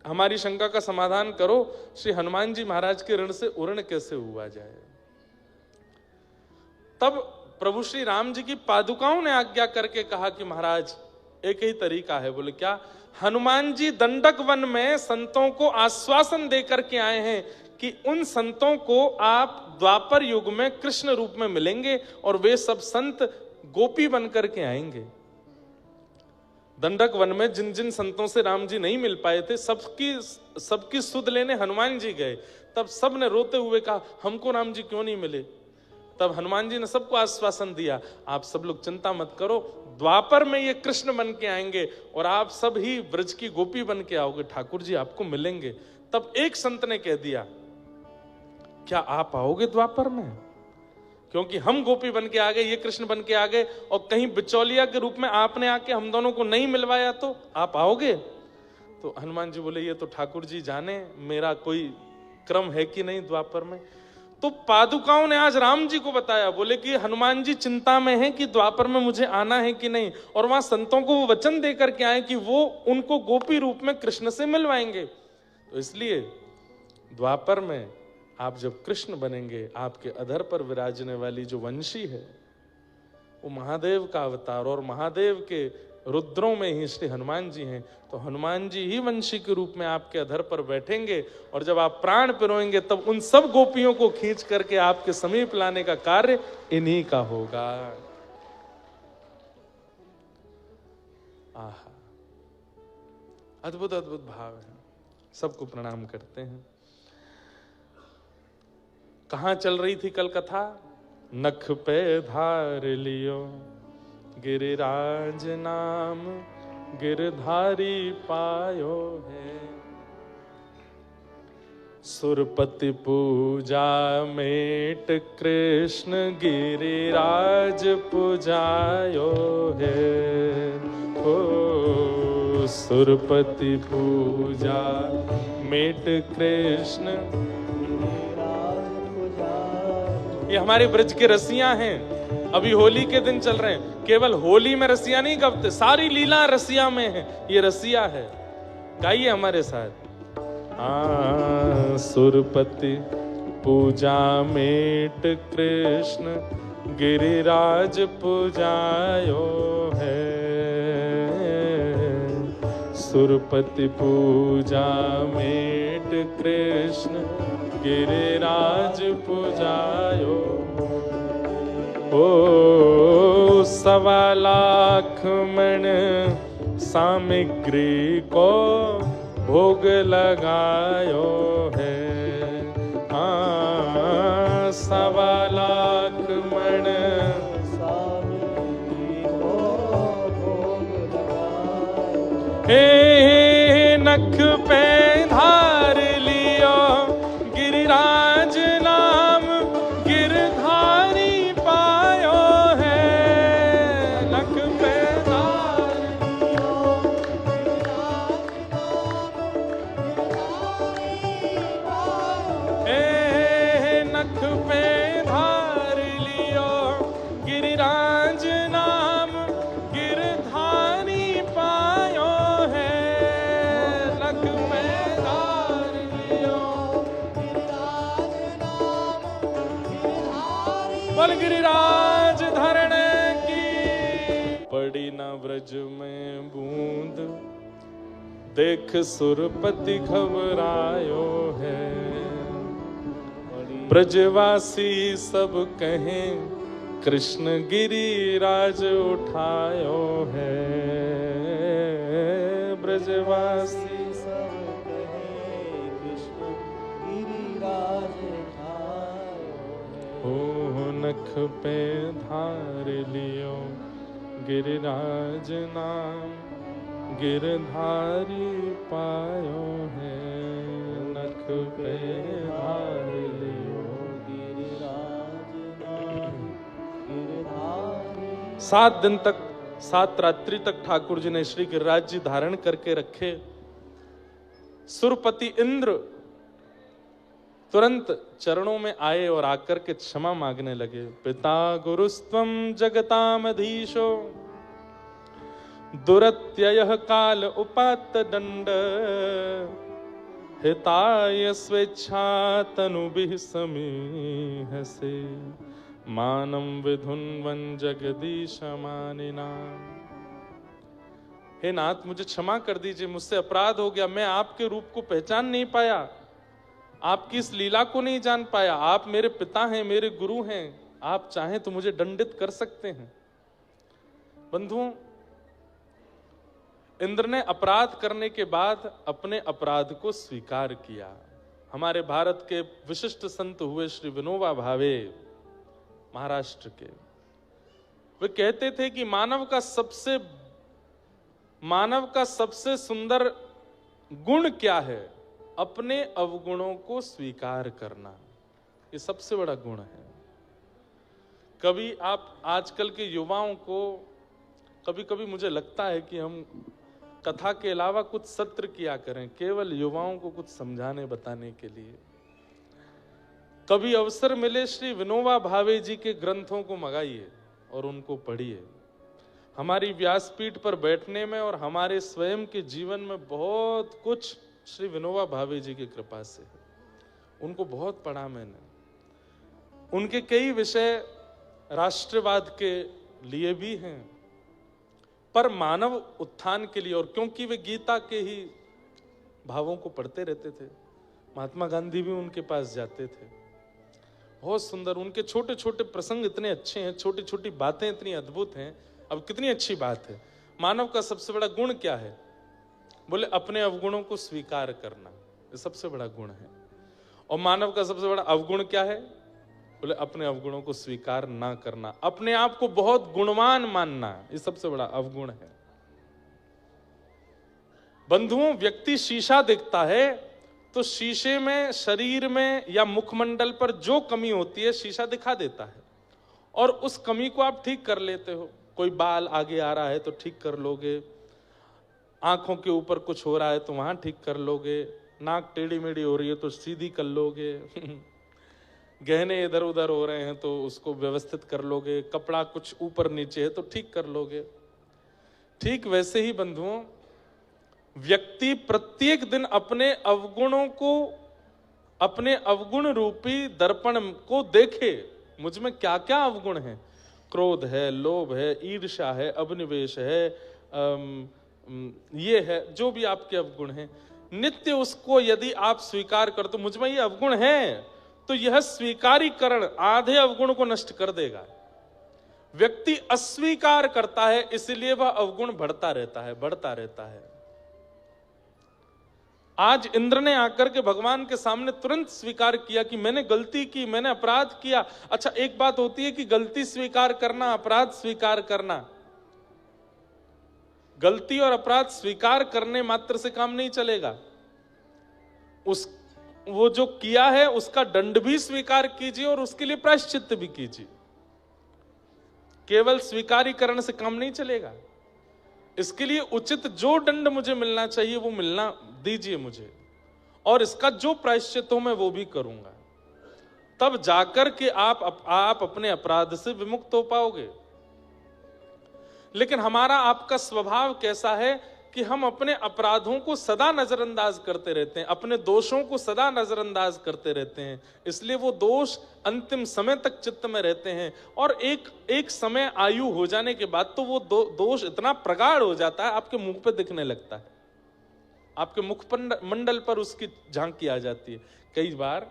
हमारी शंका का समाधान करो, श्री हनुमान जी महाराज के ऋण से ऋण कैसे हुआ जाए। तब प्रभु श्री राम जी की पादुकाओं ने आज्ञा करके कहा कि महाराज एक ही तरीका है। बोले, क्या? हनुमान जी दंडक वन में संतों को आश्वासन देकर के आए हैं कि उन संतों को आप द्वापर युग में कृष्ण रूप में मिलेंगे और वे सब संत गोपी बनकर के आएंगे। दंडक वन में जिन जिन संतों से राम जी नहीं मिल पाए थे, सबकी सुध लेने हनुमान जी गए। तब सब ने रोते हुए कहा, हमको राम जी क्यों नहीं मिले? तब हनुमान जी ने सबको आश्वासन दिया, आप सब लोग चिंता मत करो, द्वापर में ये कृष्ण बन के आएंगे और आप सब ही ब्रज की गोपी बन के आओगे, ठाकुर जी आपको मिलेंगे। तब एक संत ने कह दिया, क्या आप आओगे द्वापर में? क्योंकि हम गोपी बन के आ गए, ये कृष्ण बन के आ गए, और कहीं बिचौलिया के रूप में आपने आके हम दोनों को नहीं मिलवाया तो आप आओगे? तो हनुमान जी बोले, ये तो ठाकुर जी जाने, मेरा कोई क्रम है कि नहीं द्वापर में। तो पादुकाओं ने आज राम जी को बताया, बोले कि हनुमान जी चिंता में हैं कि द्वापर में मुझे आना है कि नहीं, और वहां संतों को वो वचन देकर के आए कि वो उनको गोपी रूप में कृष्ण से मिलवाएंगे। तो इसलिए द्वापर में आप जब कृष्ण बनेंगे, आपके अधर पर विराजने वाली जो वंशी है वो महादेव का अवतार, और महादेव के रुद्रों में ही श्री हनुमान जी हैं। तो हनुमान जी ही वंशी के रूप में आपके अधर पर बैठेंगे, और जब आप प्राण पिरोएंगे तब उन सब गोपियों को खींच करके आपके समीप लाने का कार्य इन्हीं का होगा। आहा, अद्भुत अद्भुत भाव है। सबको प्रणाम करते हैं। कहां चल रही थी कल कथा? नख पे धार लियो गिरिराज नाम, गिरधारी पायो है। सुरपति पूजा मेट कृष्ण, गिरिराज पूजायो है। ओ सुरपति पूजा मेट कृष्ण, ये हमारे ब्रज के रसिया हैं। अभी होली के दिन चल रहे हैं, केवल होली में रसिया नहीं गपते, सारी लीला रसिया में है। ये रसिया है, गाइए हमारे साथ। सुरपति पूजा मेट कृष्ण, गिरिराज पूजायो है। सुरपति पूजा मेट कृष्ण, गिरिराज पूजायो। ओ 1.25 लाख मण सामग्री को भोग लगायो है। 1.25 लाख मण सामग्री को भोग लगायो। हे नख पे धार लियो गिरिराज नाम, गिरधारी पायो है। नख पे धार लियो गिरिराज नाम, हे नख पे धार लियो गिरिराज नाम, गिरधारी पायो है। नख पे धार लियो बोल गिरिराज धरने की। पड़ी न ब्रज में बूंद, देख सुरपति घबरायो है। ब्रजवासी सब कहें, कृष्ण गिरिराज उठायो है। ब्रजवासी सब कहें, कृष्ण गिरिराज नख पे धार लियो गिरिराज नाम, गिरधारी पायो है। पे धार लियो। 7 दिन तक, 7 रात्रि तक ठाकुर जी ने श्री गिरिराज जी धारण करके रखे। सुरपति इंद्र तुरंत चरणों में आए और आकर के क्षमा मांगने लगे। पिता गुरुस्त्वं जगतामधीशो दुरत्ययः काल उपात्त दंड हिताय स्वेच्छा तनुभिः समीहसे मानं विधुन्वन् जगदीश मानिना। हे नाथ, मुझे क्षमा कर दीजिए, मुझसे अपराध हो गया। मैं आपके रूप को पहचान नहीं पाया, आपकी इस लीला को नहीं जान पाया। आप मेरे पिता हैं, मेरे गुरु हैं, आप चाहें तो मुझे दंडित कर सकते हैं। बंधुओं, इंद्र ने अपराध करने के बाद अपने अपराध को स्वीकार किया। हमारे भारत के विशिष्ट संत हुए श्री विनोबा भावे, महाराष्ट्र के, वे कहते थे कि मानव का सबसे सुंदर गुण क्या है? अपने अवगुणों को स्वीकार करना, ये सबसे बड़ा गुण है। कभी आप आजकल के युवाओं को, कभी कभी मुझे लगता है कि हम कथा के अलावा कुछ सत्र किया करें, केवल युवाओं को कुछ समझाने बताने के लिए। कभी अवसर मिले, श्री विनोबा भावे जी के ग्रंथों को मंगाइए और उनको पढ़िए। हमारी व्यासपीठ पर बैठने में और हमारे स्वयं के जीवन में बहुत कुछ श्री विनोबा भावे जी की कृपा से है। उनको बहुत पढ़ा मैंने। उनके कई विषय राष्ट्रवाद के लिए भी हैं, पर मानव उत्थान के लिए, और क्योंकि वे गीता के ही भावों को पढ़ते रहते थे। महात्मा गांधी भी उनके पास जाते थे। बहुत सुंदर उनके छोटे छोटे प्रसंग इतने अच्छे हैं, छोटी छोटी बातें इतनी अद्भुत हैं। अब कितनी अच्छी बात है। मानव का सबसे बड़ा गुण क्या है? बोले अपने अवगुणों को स्वीकार करना, ये सबसे बड़ा गुण है। और मानव का सबसे बड़ा अवगुण क्या है? बोले अपने अवगुणों को स्वीकार ना करना, अपने आप को बहुत गुणवान मानना, ये सबसे बड़ा अवगुण है। बंधुओं, व्यक्ति शीशा दिखता है तो शीशे में, शरीर में या मुखमंडल पर जो कमी होती है शीशा दिखा देता है, और उस कमी को आप ठीक कर लेते हो। कोई बाल आगे आ रहा है तो ठीक कर लोगे, आंखों के ऊपर कुछ हो रहा है तो वहां ठीक कर लोगे, नाक टेढ़ी मेढ़ी हो रही है तो सीधी कर लोगे, गहने इधर उधर हो रहे हैं तो उसको व्यवस्थित कर लोगे, कपड़ा कुछ ऊपर नीचे है तो ठीक कर लोगे। ठीक वैसे ही बंधुओं, व्यक्ति प्रत्येक दिन अपने अवगुणों को, अपने अवगुण रूपी दर्पण को देखे। मुझ में क्या क्या अवगुण है? क्रोध है, लोभ है, ईर्ष्या है, अभिनिवेश है, ये है, जो भी आपके अवगुण हैं, नित्य उसको यदि आप स्वीकार कर, तो मुझ में ये अवगुण है, तो यह स्वीकारीकरण आधे अवगुण को नष्ट कर देगा। व्यक्ति अस्वीकार करता है, इसलिए वह अवगुण बढ़ता रहता है, बढ़ता रहता है। आज इंद्र ने आकर के भगवान के सामने तुरंत स्वीकार किया कि मैंने गलती की, मैंने अपराध किया। अच्छा, एक बात होती है कि गलती स्वीकार करना, अपराध स्वीकार करना। गलती और अपराध स्वीकार करने मात्र से काम नहीं चलेगा। वो जो किया है उसका दंड भी स्वीकार कीजिए और उसके लिए प्रायश्चित्त भी कीजिए। केवल स्वीकारीकरण से काम नहीं चलेगा। इसके लिए उचित जो दंड मुझे मिलना चाहिए वो मिलना दीजिए मुझे, और इसका जो प्रायश्चित हो मैं वो भी करूंगा। तब जाकर के आप अपने अपराध से विमुक्त हो पाओगे। लेकिन हमारा आपका स्वभाव कैसा है कि हम अपने अपराधों को सदा नजरअंदाज करते रहते हैं, अपने दोषों को सदा नजरअंदाज करते रहते हैं। इसलिए वो दोष अंतिम समय तक चित्त में रहते हैं, और एक समय आयु हो जाने के बाद तो वो दोष इतना प्रगाढ़ हो जाता है, आपके मुख पे दिखने लगता है, आपके मुख मंडल पर उसकी झांकी आ जाती है कई बार।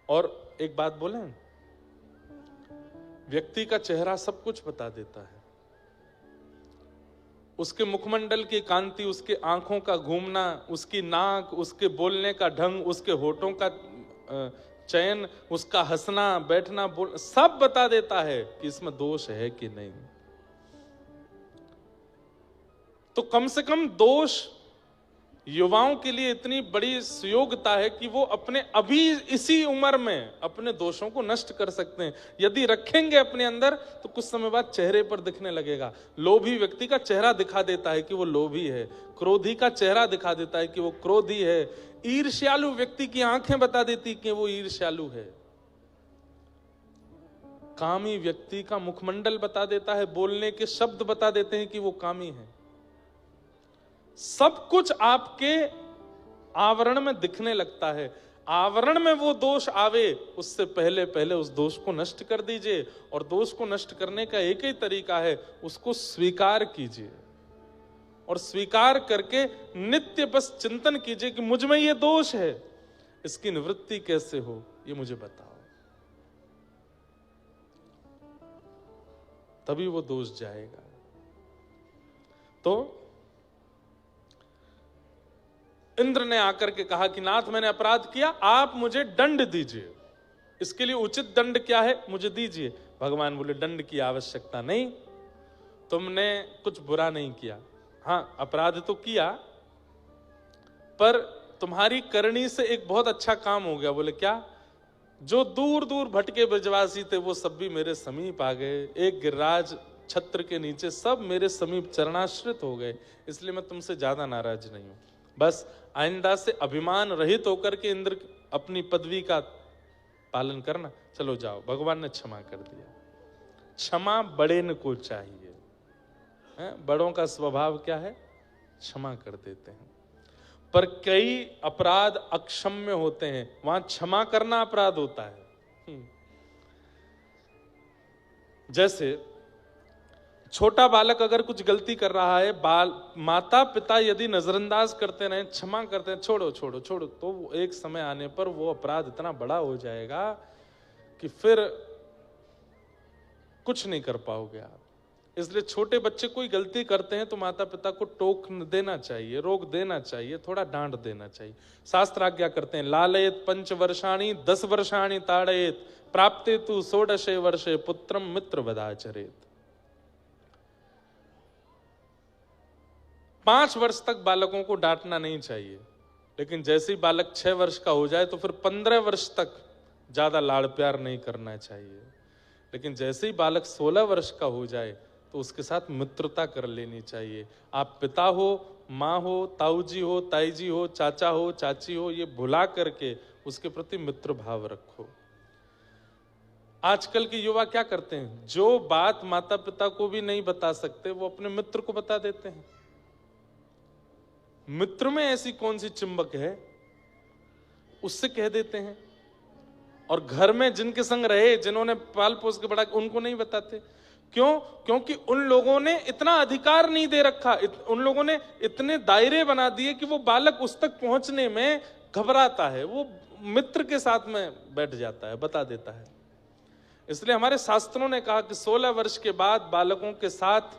और एक बात बोले, व्यक्ति का चेहरा सब कुछ बता देता है। उसके मुखमंडल की कांति, उसके आंखों का घूमना, उसकी नाक, उसके बोलने का ढंग, उसके होठों का चयन, उसका हंसना, बैठना, सब बता देता है कि इसमें दोष है कि नहीं। तो कम से कम दोष युवाओं के लिए इतनी बड़ी सुयोग्यता है कि वो अपने अभी इसी उम्र में अपने दोषों को नष्ट कर सकते हैं। यदि रखेंगे अपने अंदर तो कुछ समय बाद चेहरे पर दिखने लगेगा। लोभी व्यक्ति का चेहरा दिखा देता है कि वो लोभी है, क्रोधी का चेहरा दिखा देता है कि वो क्रोधी है, ईर्ष्यालु व्यक्ति की आंखें बता देती कि वो ईर्ष्यालु है, कामी व्यक्ति का मुखमंडल बता देता है, बोलने के शब्द बता देते हैं कि वो कामी है। सब कुछ आपके आवरण में दिखने लगता है। आवरण में वो दोष आवे उससे पहले पहले उस दोष को नष्ट कर दीजिए। और दोष को नष्ट करने का एक ही तरीका है, उसको स्वीकार कीजिए और स्वीकार करके नित्य बस चिंतन कीजिए कि मुझ में ये दोष है, इसकी निवृत्ति कैसे हो ये मुझे बताओ, तभी वो दोष जाएगा। तो इंद्र ने आकर के कहा कि नाथ मैंने अपराध किया, आप मुझे दंड दीजिए, इसके लिए उचित दंड क्या है मुझे दीजिए। भगवान बोले दंड की आवश्यकता नहीं, तुमने कुछ बुरा नहीं किया, हाँ अपराध तो किया, पर तुम्हारी करनी से एक बहुत अच्छा काम हो गया। बोले क्या? जो दूर दूर भटके ब्रजवासी थे वो सब भी मेरे समीप आ गए, एक गिरिराज छत्र के नीचे सब मेरे समीप चरणाश्रित हो गए, इसलिए मैं तुमसे ज्यादा नाराज नहीं हूं। बस आइंदा से अभिमान रहित होकर के इंद्र अपनी पदवी का पालन करना, चलो जाओ। भगवान ने क्षमा कर दिया। क्षमा बड़े न को चाहिए, बड़ों का स्वभाव क्या है? क्षमा कर देते हैं। पर कई अपराध अक्षम्य होते हैं, वहां क्षमा करना अपराध होता है। जैसे छोटा बालक अगर कुछ गलती कर रहा है, माता पिता यदि नजरअंदाज करते रहे, क्षमा करते हैं, छोड़ो छोड़ो छोड़ो, तो एक समय आने पर वो अपराध इतना बड़ा हो जाएगा कि फिर कुछ नहीं कर पाओगे आप। इसलिए छोटे बच्चे कोई गलती करते हैं तो माता पिता को टोक देना चाहिए, रोक देना चाहिए, थोड़ा डांट देना चाहिए। शास्त्र आज्ञा करते हैं, लालयत 5 वर्षाणि 10 वर्षाणि ताड़येत प्राप्ते तु 16 वर्षे पुत्रम मित्र वदाचरेत। 5 वर्ष तक बालकों को डांटना नहीं चाहिए, लेकिन जैसे ही बालक 6 वर्ष का हो जाए तो फिर 15 वर्ष तक ज्यादा लाड़ प्यार नहीं करना चाहिए। लेकिन जैसे ही बालक 16 वर्ष का हो जाए तो उसके साथ मित्रता कर लेनी चाहिए। आप पिता हो, माँ हो, ताऊ जी हो, ताई जी हो, चाचा हो, चाची हो, ये भुला करके उसके प्रति मित्र भाव रखो। आजकल के युवा क्या करते हैं, जो बात माता पिता को भी नहीं बता सकते वो अपने मित्र को बता देते हैं। मित्र में ऐसी कौन सी चिंबक है, उससे कह देते हैं। और घर में जिनके संग रहे, जिन्होंने पाल पोस के बड़ा, उनको नहीं बताते। क्यों? क्योंकि उन लोगों ने इतना अधिकार नहीं दे रखा, उन लोगों ने इतने दायरे बना दिए कि वो बालक उस तक पहुंचने में घबराता है, वो मित्र के साथ में बैठ जाता है, बता देता है। इसलिए हमारे शास्त्रों ने कहा कि 16 वर्ष के बाद बालकों के साथ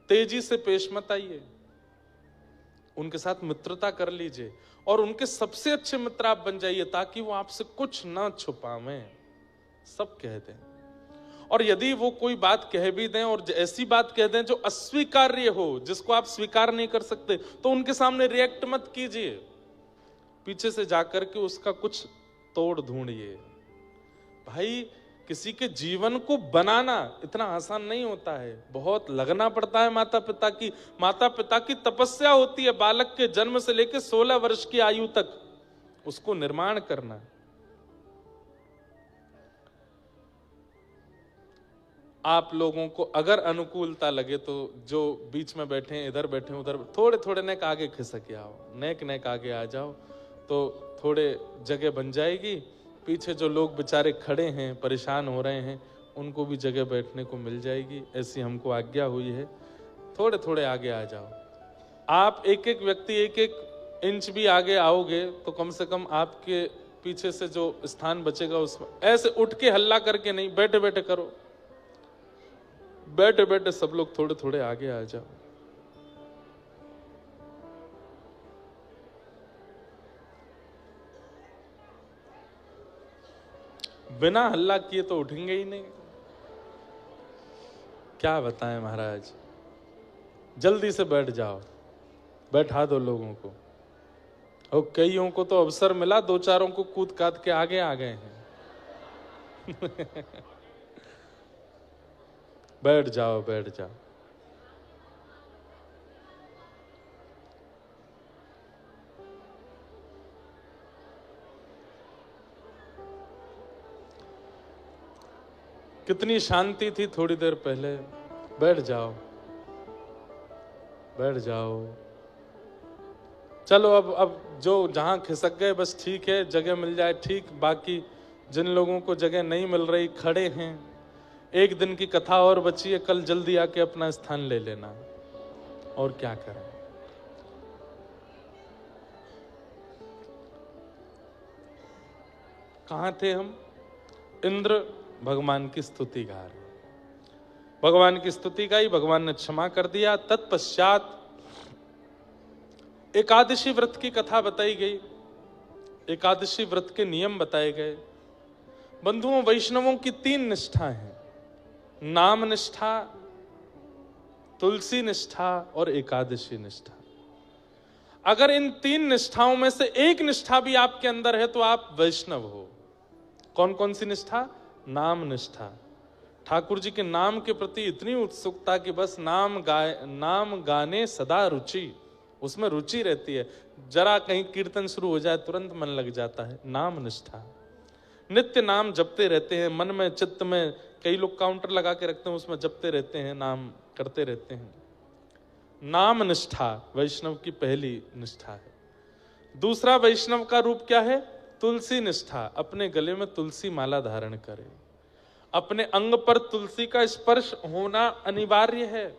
तेजी से पेश मत आइए, उनके साथ मित्रता कर लीजिए और उनके सबसे अच्छे मित्र आप बन जाइए, ताकि वो आपसे कुछ ना छुपावें, सब कह दें। और यदि वो कोई बात कह भी दें और ऐसी बात कह दें जो अस्वीकार्य हो, जिसको आप स्वीकार नहीं कर सकते, तो उनके सामने रिएक्ट मत कीजिए, पीछे से जाकर के उसका कुछ तोड़ ढूंढिए। भाई, किसी के जीवन को बनाना इतना आसान नहीं होता है, बहुत लगना पड़ता है। माता पिता की तपस्या होती है बालक के जन्म से लेकर 16 वर्ष की आयु तक उसको निर्माण करना। आप लोगों को अगर अनुकूलता लगे तो जो बीच में बैठे हैं, इधर बैठे हैं, उधर थोड़े थोड़े नेक आगे खिसक आओ, नेक आगे आ जाओ, तो थोड़े जगह बन जाएगी। पीछे जो लोग बेचारे खड़े हैं, परेशान हो रहे हैं, उनको भी जगह बैठने को मिल जाएगी, ऐसी हमको आज्ञा हुई है। थोड़े थोड़े आगे आ जाओ। आप एक एक व्यक्ति 1-1 इंच भी आगे आओगे तो कम से कम आपके पीछे से जो स्थान बचेगा उसमें ऐसे उठ के हल्ला करके नहीं, बैठे बैठे करो, बैठे बैठे सब लोग थोड़े थोड़े आगे आ जाओ। बिना हल्ला किए तो उठेंगे ही नहीं। क्या बताएं महाराज, जल्दी से बैठ जाओ। बैठा दो लोगों को। और कईयों को तो अवसर मिला, दो चारों को कूद काद के आगे आ गए हैं। बैठ जाओ, बैठ जाओ। कितनी शांति थी थोड़ी देर पहले। बैठ जाओ, बैठ जाओ। चलो अब जो जहां खिसक गए बस ठीक है, जगह मिल जाए ठीक। बाकी जिन लोगों को जगह नहीं मिल रही खड़े हैं, एक दिन की कथा और बची है, कल जल्दी आके अपना स्थान ले लेना। और क्या करें। कहां थे हम? इंद्र भगवान की स्तुति गा रहे, भगवान की स्तुति गाई, भगवान ने क्षमा कर दिया। तत्पश्चात एकादशी व्रत की कथा बताई गई, एकादशी व्रत के नियम बताए गए। बंधुओं, वैष्णवों की 3 निष्ठा है, नाम निष्ठा, तुलसी निष्ठा और एकादशी निष्ठा। अगर इन 3 निष्ठाओं में से एक निष्ठा भी आपके अंदर है तो आप वैष्णव हो। कौन कौन सी निष्ठा? नाम निष्ठा। ठाकुर जी के नाम के प्रति इतनी उत्सुकता कि बस नाम गाने सदा रुचि, उसमें रुचि रहती है। जरा कहीं कीर्तन शुरू हो जाए तुरंत मन लग जाता है। नाम निष्ठा, नित्य नाम जपते रहते हैं, मन में चित्त में। कई लोग काउंटर लगा के रखते हैं, उसमें जपते रहते हैं, नाम करते रहते हैं। नाम निष्ठा वैष्णव की पहली निष्ठा है। दूसरा वैष्णव का रूप क्या है? तुलसी निष्ठा। अपने गले में तुलसी माला धारण करे, अपने अंग पर तुलसी का स्पर्श होना अनिवार्य है।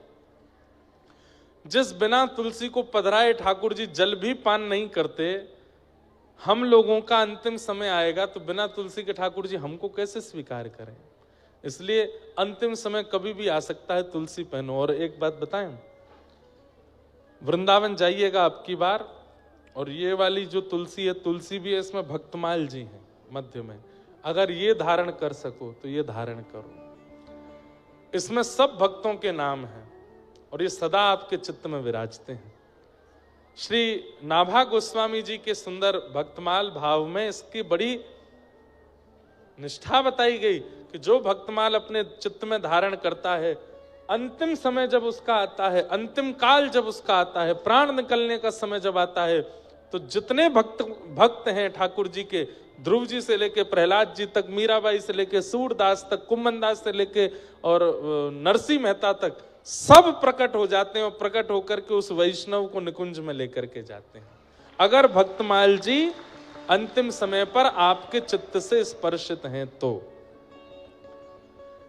जिस बिना तुलसी को पधराए ठाकुर जी जल भी पान नहीं करते, हम लोगों का अंतिम समय आएगा तो बिना तुलसी के ठाकुर जी हमको कैसे स्वीकार करें? इसलिए अंतिम समय कभी भी आ सकता है, तुलसी पहनो। और एक बात बताएं, वृंदावन जाइएगा अब की बार, और ये वाली जो तुलसी है, तुलसी भी है, इसमें भक्तमाल जी हैं मध्य में। अगर ये धारण कर सको तो ये धारण करो। इसमें सब भक्तों के नाम हैं और ये सदा आपके चित्त में विराजते हैं। श्री नाभा गोस्वामी जी के सुंदर भक्तमाल भाव में इसकी बड़ी निष्ठा बताई गई कि जो भक्तमाल अपने चित्त में धारण करता है, अंतिम समय जब उसका आता है, अंतिम काल जब उसका आता है, प्राण निकलने का समय जब आता है, तो जितने भक्त हैं ठाकुर जी के, ध्रुव जी से लेके प्रहलाद जी तक, मीराबाई से लेके सूरदास तक, कुम्मन दास से लेके और नरसिंह मेहता तक, सब प्रकट हो जाते हैं और प्रकट होकर के उस वैष्णव को निकुंज में लेकर के जाते हैं, अगर भक्तमाल जी अंतिम समय पर आपके चित्त से स्पर्शित हैं तो।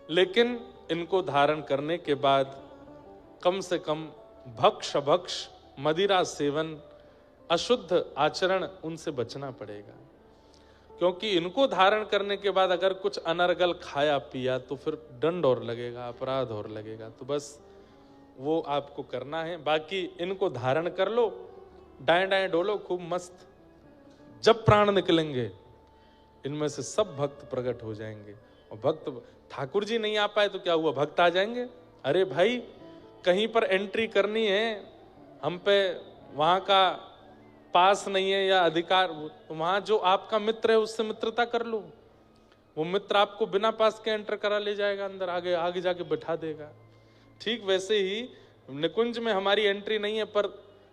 लेकिन इनको धारण करने के बाद कम से कम भक्ष मदिरा सेवन, अशुद्ध आचरण, उनसे बचना पड़ेगा। क्योंकि इनको धारण करने के बाद अगर कुछ अनर्गल खाया पिया तो फिर दंड और लगेगा, अपराध और लगेगा। तो बस वो आपको करना है। बाकी इनको धारण कर लो, दाएं दाएं डोलो खूब मस्त। जब प्राण निकलेंगे इनमें से सब भक्त प्रकट हो जाएंगे। और भक्त, ठाकुर जी नहीं आ पाए तो क्या हुआ, भक्त आ जाएंगे। अरे भाई, कहीं पर एंट्री करनी है, हम पे वहां का पास नहीं है या अधिकार, वहां जो आपका मित्र है उससे मित्रता कर लो। वो मित्र आपको बिना पास के एंटर करा ले जाएगा अंदर, आगे आगे जाके बैठा देगा। ठीक वैसे ही निकुंज में हमारी एंट्री नहीं है, पर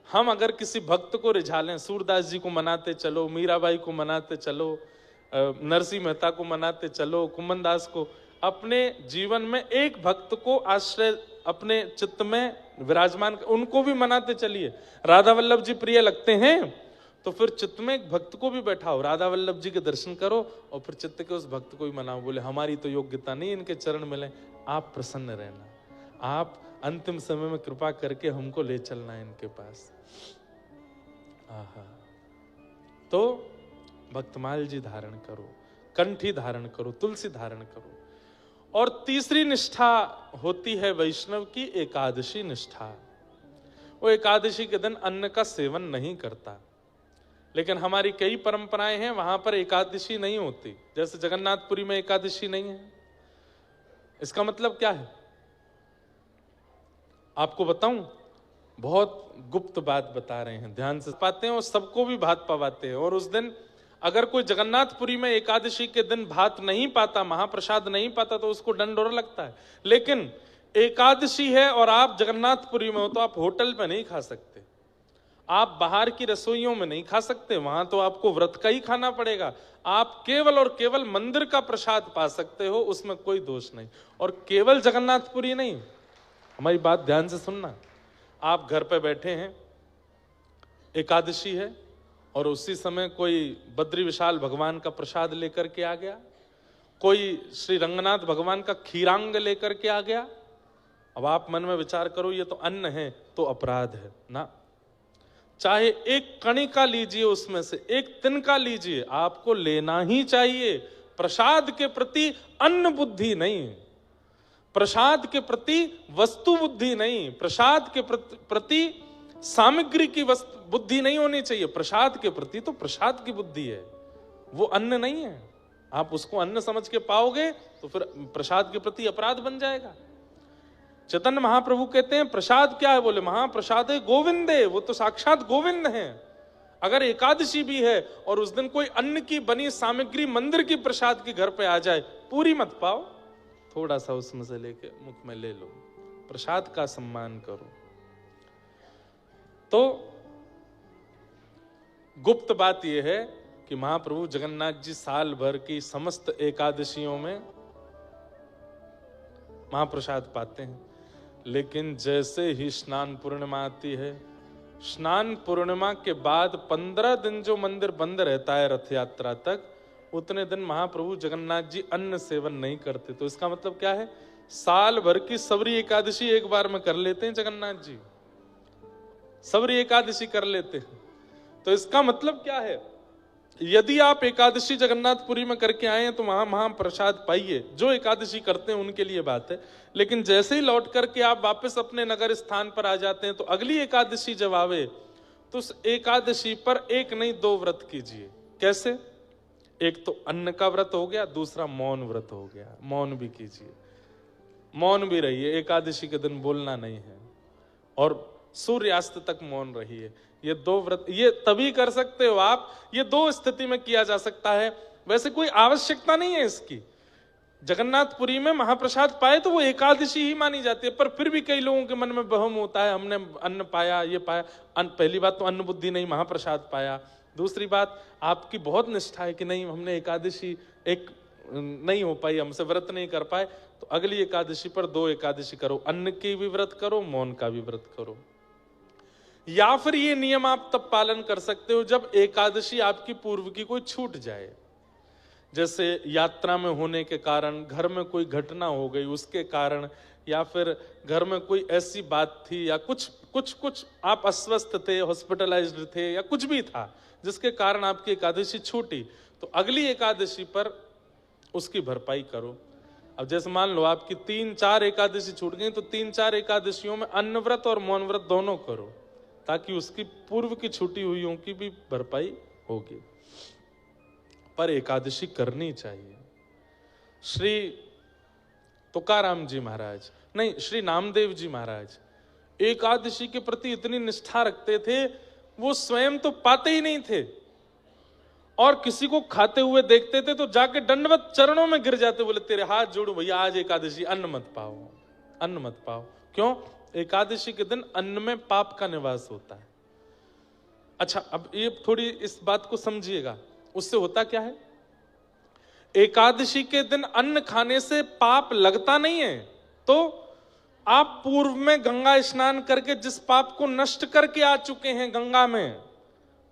हम अगर किसी भक्त को रिझा लें, सूरदास जी को मनाते चलो, मीराबाई को मनाते चलो, नरसिंह मेहता को मनाते चलो, कुम्मन दास को, अपने जीवन में एक भक्त को आश्रय अपने चित्त में विराजमान, उनको भी मनाते चलिए। राधा वल्लभ जी प्रिय लगते हैं तो फिर चित्त में एक भक्त को भी बैठाओ, राधा वल्लभ जी के दर्शन करो और फिर चित्त के उस भक्त को भी मनाओ। बोले हमारी तो योग्यता नहीं इनके चरण मिले, आप प्रसन्न रहना, आप अंतिम समय में कृपा करके हमको ले चलना है इनके पास। आहा, तो भक्तमाल जी धारण करो, कंठी धारण करो, तुलसी धारण करो। और तीसरी निष्ठा होती है वैष्णव की एकादशी निष्ठा। वो एकादशी के दिन अन्न का सेवन नहीं करता। लेकिन हमारी कई परंपराएं हैं वहां पर एकादशी नहीं होती, जैसे जगन्नाथपुरी में एकादशी नहीं है। इसका मतलब क्या है आपको बताऊं? बहुत गुप्त बात बता रहे हैं, ध्यान से पाते हैं और सबको भी भात पवाते हैं। और उस दिन अगर कोई जगन्नाथपुरी में एकादशी के दिन भात नहीं पाता, महाप्रसाद नहीं पाता, तो उसको डंडोरा लगता है। लेकिन एकादशी है और आप जगन्नाथपुरी में हो तो आप होटल में नहीं खा सकते, आप बाहर की रसोइयों में नहीं खा सकते, वहां तो आपको व्रत का ही खाना पड़ेगा। आप केवल और केवल मंदिर का प्रसाद पा सकते हो, उसमें कोई दोष नहीं। और केवल जगन्नाथपुरी नहीं, हमारी बात ध्यान से सुनना। आप घर पे बैठे हैं, एकादशी है, और उसी समय कोई बद्री विशाल भगवान का प्रसाद लेकर के आ गया, कोई श्री रंगनाथ भगवान का खीरांग लेकर के आ गया। अब आप मन में विचार करो, ये तो अन्न है तो अपराध है ना। चाहे एक कणिका लीजिए, उसमें से एक तिनका लीजिए, आपको लेना ही चाहिए। प्रसाद के प्रति अन्न बुद्धि नहीं, प्रसाद के प्रति वस्तु बुद्धि नहीं, प्रसाद के प्रति सामग्री की बुद्धि नहीं होनी चाहिए। प्रसाद के प्रति तो प्रसाद की बुद्धि है, वो अन्न नहीं है। आप उसको अन्न समझ के पाओगे तो फिर प्रसाद के प्रति अपराध बन जाएगा। चैतन्य महाप्रभु कहते हैं प्रसाद क्या है? बोले महाप्रसाद है गोविंदे, वो तो साक्षात गोविंद हैं। अगर एकादशी भी है और उस दिन कोई अन्न की बनी सामग्री मंदिर की प्रसाद के घर पे आ जाए, पूरी मत पाओ, थोड़ा सा उसमें से लेके मुख में ले लो, प्रसाद का सम्मान करो। तो गुप्त बात यह है कि महाप्रभु जगन्नाथ जी साल भर की समस्त एकादशियों में महाप्रसाद पाते हैं। लेकिन जैसे ही स्नान पूर्णिमा आती है, स्नान पूर्णिमा के बाद 15 दिन जो मंदिर बंद रहता है रथ यात्रा तक, उतने दिन महाप्रभु जगन्नाथ जी अन्न सेवन नहीं करते। तो इसका मतलब क्या है? साल भर की सबरी एकादशी एक बार में कर लेते हैं जगन्नाथ जी, सबरी एकादशी कर लेते हैं। तो इसका मतलब क्या है? यदि आप एकादशी जगन्नाथपुरी में करके आए हैं तो वहां महाप्रसाद पाइए, जो एकादशी करते हैं उनके लिए बात है। लेकिन जैसे ही लौट करके आप वापस अपने नगर स्थान पर आ जाते हैं, तो अगली एकादशी जब आवे तो उस एकादशी पर एक नहीं 2 व्रत कीजिए। कैसे? एक तो अन्न का व्रत हो गया, दूसरा मौन व्रत हो गया। मौन भी कीजिए, मौन भी रहिए, एकादशी के दिन बोलना नहीं है, और सूर्यास्त तक मौन रहिए। ये 2 व्रत ये तभी कर सकते हो आप, ये 2 स्थिति में किया जा सकता है। वैसे कोई आवश्यकता नहीं है इसकी। जगन्नाथपुरी में महाप्रसाद पाए तो वो एकादशी ही मानी जाती है, पर फिर भी कई लोगों के मन में बहम होता है, हमने अन्न पाया, ये पाया। पहली बात तो अन्न बुद्धि नहीं, महाप्रसाद पाया। दूसरी बात, आपकी बहुत निष्ठा है कि नहीं हमने एकादशी एक नहीं हो पाई, हमसे व्रत नहीं कर पाए, तो अगली एकादशी पर 2 एकादशी करो, अन्न की भी व्रत करो, मौन का भी व्रत करो। या फिर ये नियम आप तब पालन कर सकते हो जब एकादशी आपकी पूर्व की कोई छूट जाए, जैसे यात्रा में होने के कारण, घर में कोई घटना हो गई उसके कारण, या फिर घर में कोई ऐसी बात थी, या कुछ आप अस्वस्थ थे, हॉस्पिटलाइज्ड थे, या कुछ भी था जिसके कारण आपकी एकादशी छूटी, तो अगली एकादशी पर उसकी भरपाई करो। अब जैसे मान लो आपकी 3-4 एकादशी छूट गई, तो 3-4 एकादशियों में अन्न व्रत और मौन व्रत दोनों करो, ताकि उसकी पूर्व की छूटी हुईयों की भी भरपाई होगी। पर एकादशी करनी चाहिए। श्री तुकाराम जी महाराज, नहीं, श्री नामदेव जी महाराज एकादशी के प्रति इतनी निष्ठा रखते थे, वो स्वयं तो पाते ही नहीं थे, और किसी को खाते हुए देखते थे तो जाके दंडवत चरणों में गिर जाते, बोले तेरे हाथ जोड़ो भैया, आज एकादशी, अन्न मत पाओ, अन्न मत पाओ। क्यों? एकादशी के दिन अन्न में पाप का निवास होता है। अच्छा, अब ये थोड़ी इस बात को समझिएगा, उससे होता क्या है? एकादशी के दिन अन्न खाने से पाप लगता नहीं है, तो आप पूर्व में गंगा स्नान करके जिस पाप को नष्ट करके आ चुके हैं गंगा में,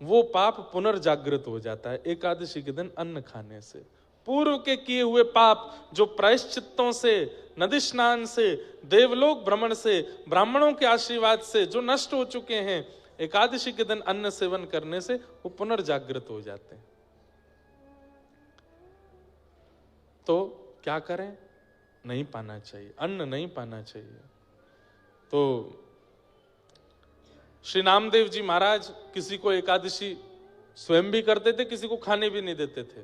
वो पाप पुनर्जागृत हो जाता है एकादशी के दिन अन्न खाने से। पूर्व के किए हुए पाप जो प्रायश्चित्तों से, नदी स्नान से, देवलोक भ्रमण से, ब्राह्मणों के आशीर्वाद से जो नष्ट हो चुके हैं, एकादशी के दिन अन्न सेवन करने से वो पुनर्जागृत हो जाते हैं। तो क्या करें? नहीं पाना चाहिए, अन्न नहीं पाना चाहिए। तो श्री नामदेव जी महाराज किसी को एकादशी स्वयं भी करते थे, किसी को खाने भी नहीं देते थे।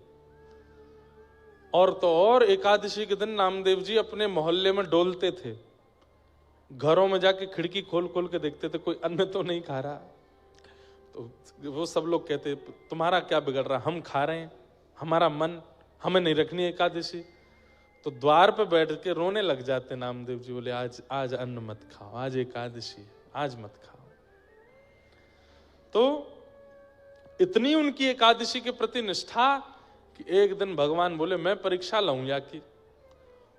और तो और एकादशी के दिन नामदेव जी अपने मोहल्ले में डोलते थे, घरों में जाके खिड़की खोल खोल के देखते थे कोई अन्न तो नहीं खा रहा। तो वो सब लोग कहते तुम्हारा क्या बिगड़ रहा, हम खा रहे हैं, हमारा मन, हमें नहीं रखनी एकादशी। तो द्वार पे बैठ के रोने लग जाते नामदेव जी, बोले आज आज अन्न मत खाओ, आज एकादशी है, आज मत खाओ। तो इतनी उनकी एकादशी के प्रति निष्ठा कि एक दिन भगवान बोले मैं परीक्षा लाऊं या की।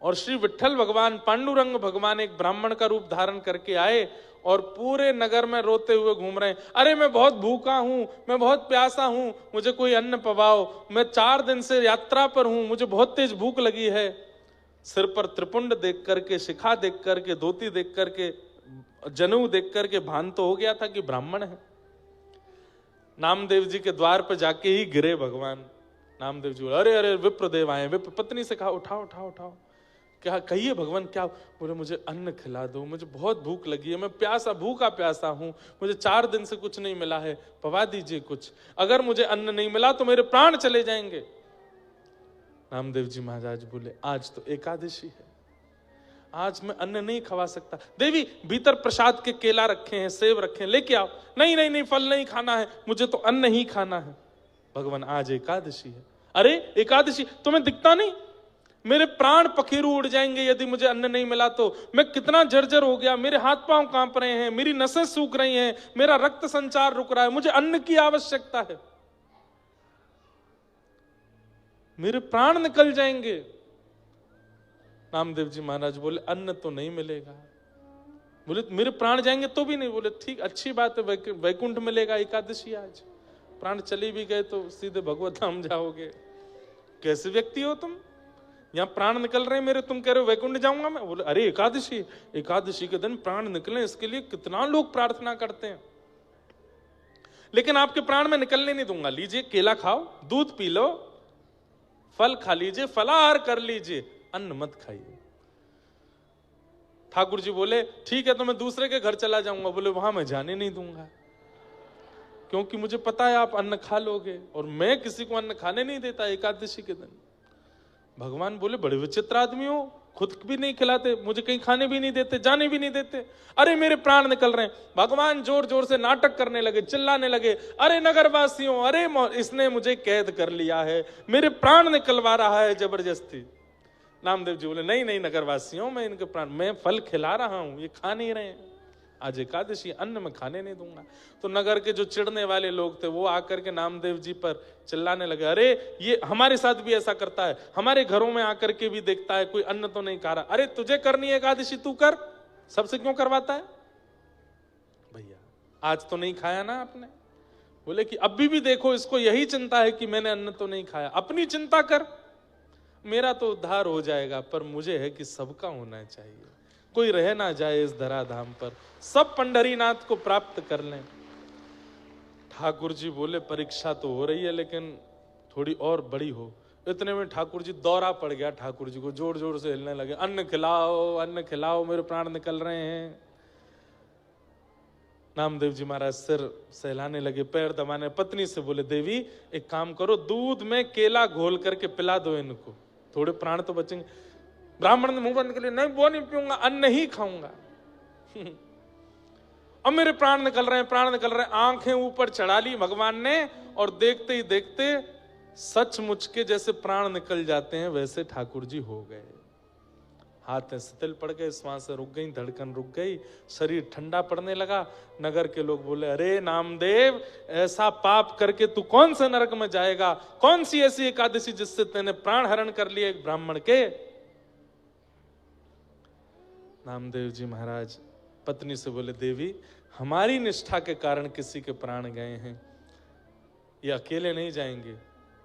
और श्री विट्ठल भगवान, पांडुरंग भगवान एक ब्राह्मण का रूप धारण करके आए और पूरे नगर में रोते हुए घूम रहे हैं, अरे मैं बहुत भूखा हूं, मैं बहुत प्यासा हूं, मुझे कोई अन्न पवाओ, मैं 4 दिन से यात्रा पर हूं, मुझे बहुत तेज भूख लगी है। सिर पर त्रिपुंड देख करके, शिखा देख करके, धोती देख करके, जनेऊ देख करके भान तो हो गया था कि ब्राह्मण है। नामदेव जी के द्वार पर जाके ही गिरे भगवान। नामदेव जी बोले अरे अरे विप्रदेव आए। विप्र पत्नी से कहा उठाओ उठाओ उठाओ, क्या कहिए भगवान क्या। बोले मुझे अन्न खिला दो, मुझे बहुत भूख लगी है, मैं प्यासा, भूखा प्यासा हूं, मुझे 4 दिन से कुछ नहीं मिला है, पवा दीजिए कुछ, अगर मुझे अन्न नहीं मिला तो मेरे प्राण चले जाएंगे। नामदेव जी महाराज बोले आज तो एकादशी है, आज मैं अन्न नहीं खवा सकता। देवी भीतर प्रसाद के केला रखे हैं, सेब रखे हैं, लेके आओ। नहीं नहीं नहीं, फल नहीं खाना है, मुझे तो अन्न ही खाना है। भगवान आज एकादशी है। अरे एकादशी तुम्हें दिखता नहीं, मेरे प्राण पखेरु उड़ जाएंगे यदि मुझे अन्न नहीं मिला तो। मैं कितना जर्जर हो गया, मेरे हाथ पांव कांप रहे हैं, मेरी नसें सूख रही हैं, मेरा रक्त संचार रुक रहा है, मुझे अन्न की आवश्यकता है, मेरे प्राण निकल जाएंगे। नामदेव जी महाराज बोले अन्न तो नहीं मिलेगा। बोले मेरे प्राण जाएंगे तो भी नहीं। बोले ठीक, अच्छी बात है, वैकुंठ मिलेगा एकादशी आज। प्राण चले भी गए तो सीधे भगवत धाम जाओगे। कैसे व्यक्ति हो तुम, यहाँ प्राण निकल रहे हैं मेरे, तुम कह रहे हो वैकुंठ जाऊंगा मैं। बोले अरे एकादशी, एकादशी के दिन प्राण निकले, इसके लिए कितना लोग प्रार्थना करते हैं, लेकिन आपके प्राण में निकलने नहीं दूंगा। लीजिए केला खाओ, दूध पी लो, फल खा लीजिए, फलाहार कर लीजिए, अन्न मत खाइए। ठाकुर जी बोले ठीक है तो मैं दूसरे के घर चला जाऊंगा। बोले वहां मैं जाने नहीं दूंगा, क्योंकि मुझे पता है आप अन्न खा लोगे और मैं किसी को अन्न खाने नहीं देता एकादशी के दिन। भगवान बोले बड़े विचित्र आदमी हो, खुद भी नहीं खिलाते, मुझे कहीं खाने भी नहीं देते, जाने भी नहीं देते। अरे मेरे प्राण निकल रहे हैं। भगवान जोर जोर से नाटक करने लगे, चिल्लाने लगे, अरे नगरवासियों, अरे इसने मुझे कैद कर लिया है, मेरे प्राण निकलवा रहा है जबरदस्ती। नामदेव जी बोले नहीं नहीं नगरवासियों, मैं इनके प्राण, मैं फल खिला रहा हूं, ये खा नहीं रहे हैं, आज एकादशी, अन्न में खाने नहीं दूंगा। तो नगर के जो चिढ़ने वाले लोग थे वो आकर के नामदेव जी पर चिल्लाने लगे, अरे ये हमारे साथ भी ऐसा करता है, हमारे घरों में आकर के भी देखता है, कोई अन्न तो नहीं खा रहा। अरे तुझे करनी है एकादशी, तू कर, सबसे क्यों करवाता है भैया, आज तो नहीं खाया ना आपने। बोले कि अभी भी देखो इसको यही चिंता है कि मैंने अन्न तो नहीं खाया, अपनी चिंता कर, मेरा तो उद्धार हो जाएगा, पर मुझे है कि सबका होना चाहिए, कोई रह ना जाए इस धराधाम पर, सब पंढरीनाथ को प्राप्त कर लें। ठाकुर जी बोले परीक्षा तो हो रही है लेकिन थोड़ी और बड़ी हो। इतने में ठाकुर जी दौरा पड़ गया, ठाकुर जी को जोर जोर से हिलने लगे, अन्न खिलाओ, अन्न खिलाओ, मेरे प्राण निकल रहे हैं। नामदेव जी महाराज सिर सहलाने लगे, पैर दबाने। पत्नी से बोले देवी एक काम करो, दूध में केला घोल करके पिला दो इनको, थोड़े प्राण तो बचेंगे। ब्राह्मण ने मुंह बंद कर लिया, नहीं वो नहीं पीऊंगा, अन्न ही खाऊंगा। अब मेरे प्राण निकल रहे हैं, प्राण निकल रहे हैं। आंखें ऊपर चढ़ा ली भगवान ने और देखते ही देखते सचमुच के जैसे प्राण निकल जाते हैं वैसे ठाकुर जी हो गए। हाथ शिथिल पड़ गए, श्वासें रुक गई, धड़कन रुक गई, शरीर ठंडा पड़ने लगा। नगर के लोग बोले अरे नामदेव, ऐसा पाप करके तू कौन से नरक में जाएगा, कौन सी ऐसी एकादशी जिससे तेने प्राण हरण कर लिया एक ब्राह्मण के। नामदेव जी महाराज पत्नी से बोले देवी हमारी निष्ठा के कारण किसी के प्राण गए हैं, ये अकेले नहीं जाएंगे,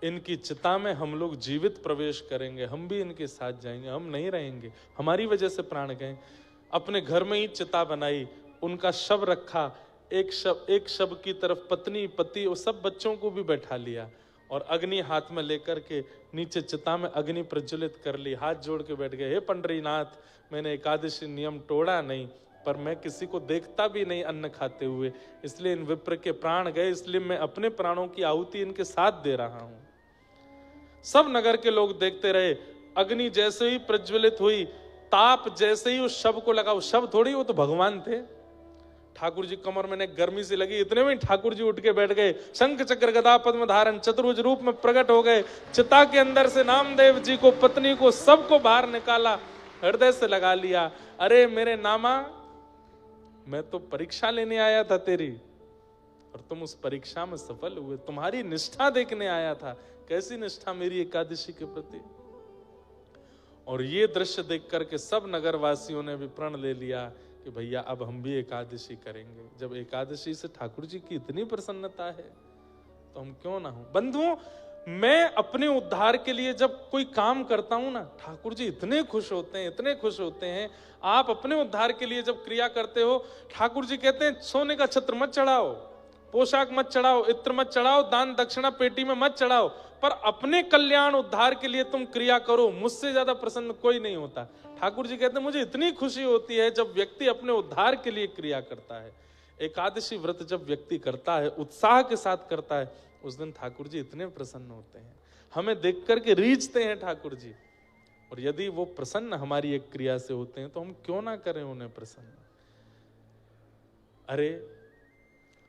इनकी चिता में हम लोग जीवित प्रवेश करेंगे, हम भी इनके साथ जाएंगे, हम नहीं रहेंगे, हमारी वजह से प्राण गए। अपने घर में ही चिता बनाई, उनका शव रखा, एक शव की तरफ पत्नी पति और सब बच्चों को भी बैठा लिया और अग्नि हाथ में लेकर के नीचे चिता में अग्नि प्रज्वलित कर ली। हाथ जोड़ के बैठ गए, हे पंडरीनाथ, मैंने एकादशी नियम तोड़ा नहीं, पर मैं किसी को देखता भी नहीं अन्न खाते हुए, इसलिए इन विप्र के प्राण गए, इसलिए मैं अपने प्राणों की आहुति इनके साथ दे रहा हूं। सब नगर के लोग देखते रहे। अग्नि जैसे ही प्रज्वलित हुई, ताप जैसे ही उस शव को लगा, उस शव थोड़ी, वो तो भगवान थे। ठाकुर जी कमर में गर्मी से लगी, इतने में ठाकुर जी उठ के बैठ गए, शंख चक्र गदा पद्म धारण चतुर्भुज रूप में प्रकट हो गए। चिता के अंदर से नामदेव जी को, पत्नी को, सबको बाहर निकाला, हृदय से लगा लिया। अरे मेरे नामा, मैं तो परीक्षा लेने आया था तेरी, और तुम उस परीक्षा में सफल हुए। तुम्हारी निष्ठा देखने आया था, कैसी निष्ठा मेरी एकादशी के प्रति। और ये दृश्य देख करके सब नगरवासियों ने भी प्रण ले लिया कि भैया अब हम भी एकादशी करेंगे। जब एकादशी से ठाकुर जी की इतनी प्रसन्नता है तो हम क्यों ना हो। बंधुओं, मैं अपने उद्धार के लिए जब कोई काम करता हूं ना, ठाकुर जी इतने खुश होते हैं, इतने खुश होते हैं। आप अपने उद्धार के लिए जब क्रिया करते हो, ठाकुर जी कहते हैं सोने का छत्र मत चढ़ाओ, पोशाक मत चढ़ाओ, इत्र मत चढ़ाओ, दान दक्षिणा पेटी में मत चढ़ाओ, पर अपने कल्याण उद्धार के लिए तुम क्रिया करो। मुझसे ज्यादा प्रसन्न कोई नहीं होता। ठाकुर जी कहते हैं मुझे इतनी खुशी होती है जब व्यक्ति अपने उद्धार के लिए क्रिया करता है। एकादशी व्रत जब व्यक्ति करता है, उत्साह के साथ करता है, उस दिन ठाकुर जी इतने प्रसन्न होते हैं, हमें देख करके रीझते हैं ठाकुर जी। और यदि वो प्रसन्न हमारी एक क्रिया से होते हैं तो हम क्यों ना करें उन्हें प्रसन्न। अरे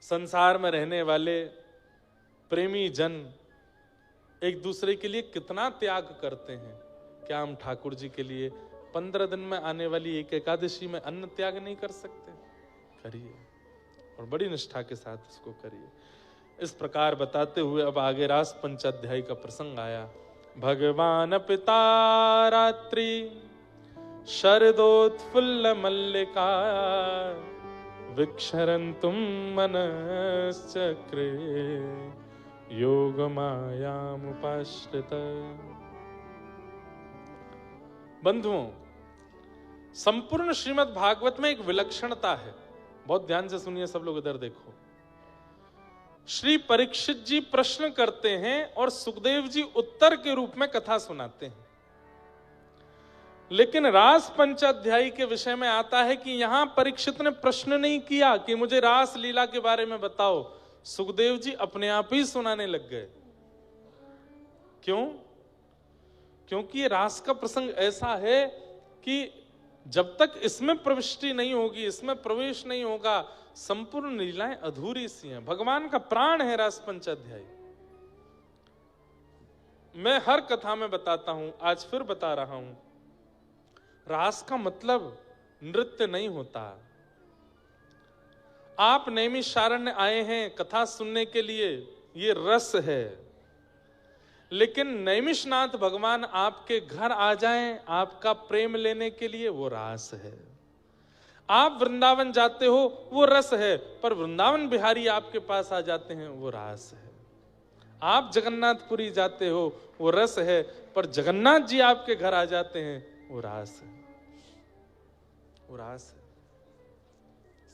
संसार में रहने वाले प्रेमी जन एक दूसरे के लिए कितना त्याग करते हैं। क्या हम ठाकुर जी के लिए 15 दिन में आने वाली एक एकादशी में अन्न त्याग नहीं कर सकते? करिए, और बड़ी निष्ठा के साथ इसको करिए। इस प्रकार बताते हुए अब आगे रास पंचाध्यायी का प्रसंग आया। भगवान पिता रात्रि शरदोत्फुल्ल मल्लिका विक्षरन्तुम मनश्चक्रे योग मायामुपाश्रित। बंधुओं, संपूर्ण श्रीमद् भागवत में एक विलक्षणता है, बहुत ध्यान से सुनिए सब लोग, इधर देखो। श्री परीक्षित जी प्रश्न करते हैं और सुखदेव जी उत्तर के रूप में कथा सुनाते हैं। लेकिन रास पंचाध्यायी के विषय में आता है कि यहां परीक्षित ने प्रश्न नहीं किया कि मुझे रास लीला के बारे में बताओ, सुखदेव जी अपने आप ही सुनाने लग गए। क्यों? क्योंकि ये रास का प्रसंग ऐसा है कि जब तक इसमें प्रविष्टि नहीं होगी, इसमें प्रवेश नहीं होगा, संपूर्ण लीलाएं अधूरी सी हैं। भगवान का प्राण है रास पंचाध्यायी। मैं हर कथा में बताता हूं, आज फिर बता रहा हूं, रास का मतलब नृत्य नहीं होता। आप नैमिषारण्य आए हैं कथा सुनने के लिए, ये रस है। लेकिन नैमिषनाथ भगवान आपके घर आ जाएं आपका प्रेम लेने के लिए, वो रास है। आप वृंदावन जाते हो, वो रस है, पर वृंदावन बिहारी आपके पास आ जाते हैं, वो रास है। आप जगन्नाथपुरी जाते हो, वो रस है, पर जगन्नाथ जी आपके घर आ जाते हैं, वो रास है, वो रास है।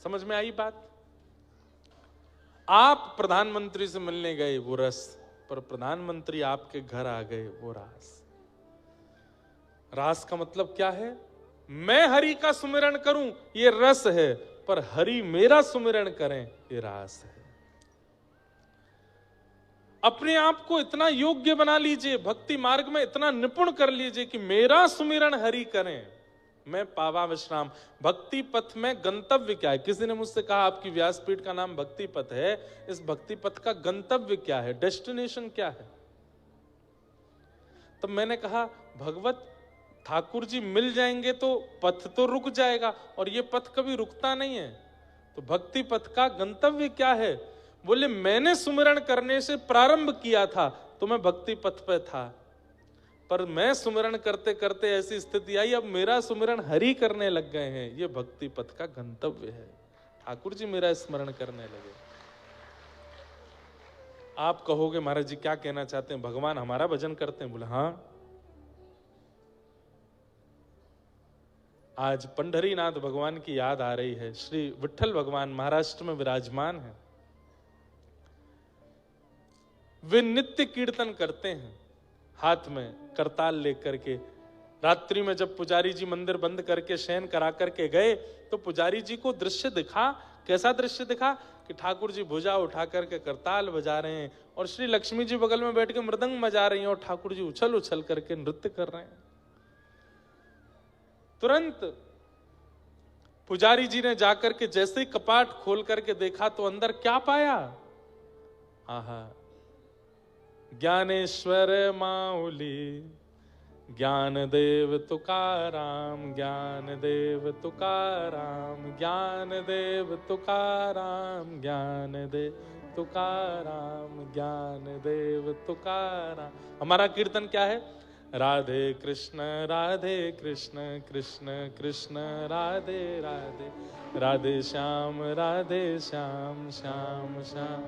समझ में आई बात? आप प्रधानमंत्री से मिलने गए, वो रस, पर प्रधानमंत्री आपके घर आ गए, वो रास। रास का मतलब क्या है? मैं हरि का सुमिरन करूं, ये रस है, पर हरि मेरा सुमिरन करें, ये रास है। अपने आप को इतना योग्य बना लीजिए, भक्ति मार्ग में इतना निपुण कर लीजिए कि मेरा सुमिरन हरि करें, मैं पावा विश्राम। भक्ति पथ में गंतव्य क्या है? किसी ने मुझसे कहा आपकी व्यासपीठ का नाम भक्ति पथ है, इस भक्ति पथ का गंतव्य क्या है, डेस्टिनेशन क्या है? तब मैंने कहा भगवत ठाकुर जी मिल जाएंगे तो पथ तो रुक जाएगा, और ये पथ कभी रुकता नहीं है। तो भक्ति पथ का गंतव्य क्या है? बोले मैंने सुमिरन करने से प्रारंभ किया था तो मैं भक्ति पथ पे था, पर मैं सुमिरन करते करते ऐसी स्थिति आई, अब मेरा सुमिरन हरि करने लग गए हैं, ये भक्ति पथ का गंतव्य है। ठाकुर जी मेरा स्मरण करने लगे। आप कहोगे महाराज जी क्या कहना चाहते हैं, भगवान हमारा भजन करते हैं? बोले हाँ। आज पंढरीनाथ भगवान की याद आ रही है। श्री विठ्ठल भगवान महाराष्ट्र में विराजमान है। वे नित्य कीर्तन करते हैं, हाथ में करताल लेकर के। रात्रि में जब पुजारी जी मंदिर बंद करके शयन करा करके गए तो पुजारी जी को दृश्य दिखा। कैसा दृश्य दिखा? कि ठाकुर जी भुजा उठा करके करताल बजा रहे हैं और श्री लक्ष्मी जी बगल में बैठ के मृदंग बजा रही हैं और ठाकुर जी उछल उछल करके नृत्य कर रहे हैं। तुरंत पुजारी जी ने जाकर के जैसे ही कपाट खोल करके देखा तो अंदर क्या पाया? आहा, ज्ञानेश्वर माऊली, ज्ञानदेव तुकाराम, ज्ञानदेव तुकाराम, ज्ञानदेव तुकाराम, ज्ञानदेव तुकाराम, ज्ञानदेव तुकाराम। हमारा कीर्तन क्या है? राधे कृष्ण कृष्ण कृष्ण राधे राधे, राधे श्याम श्याम श्याम।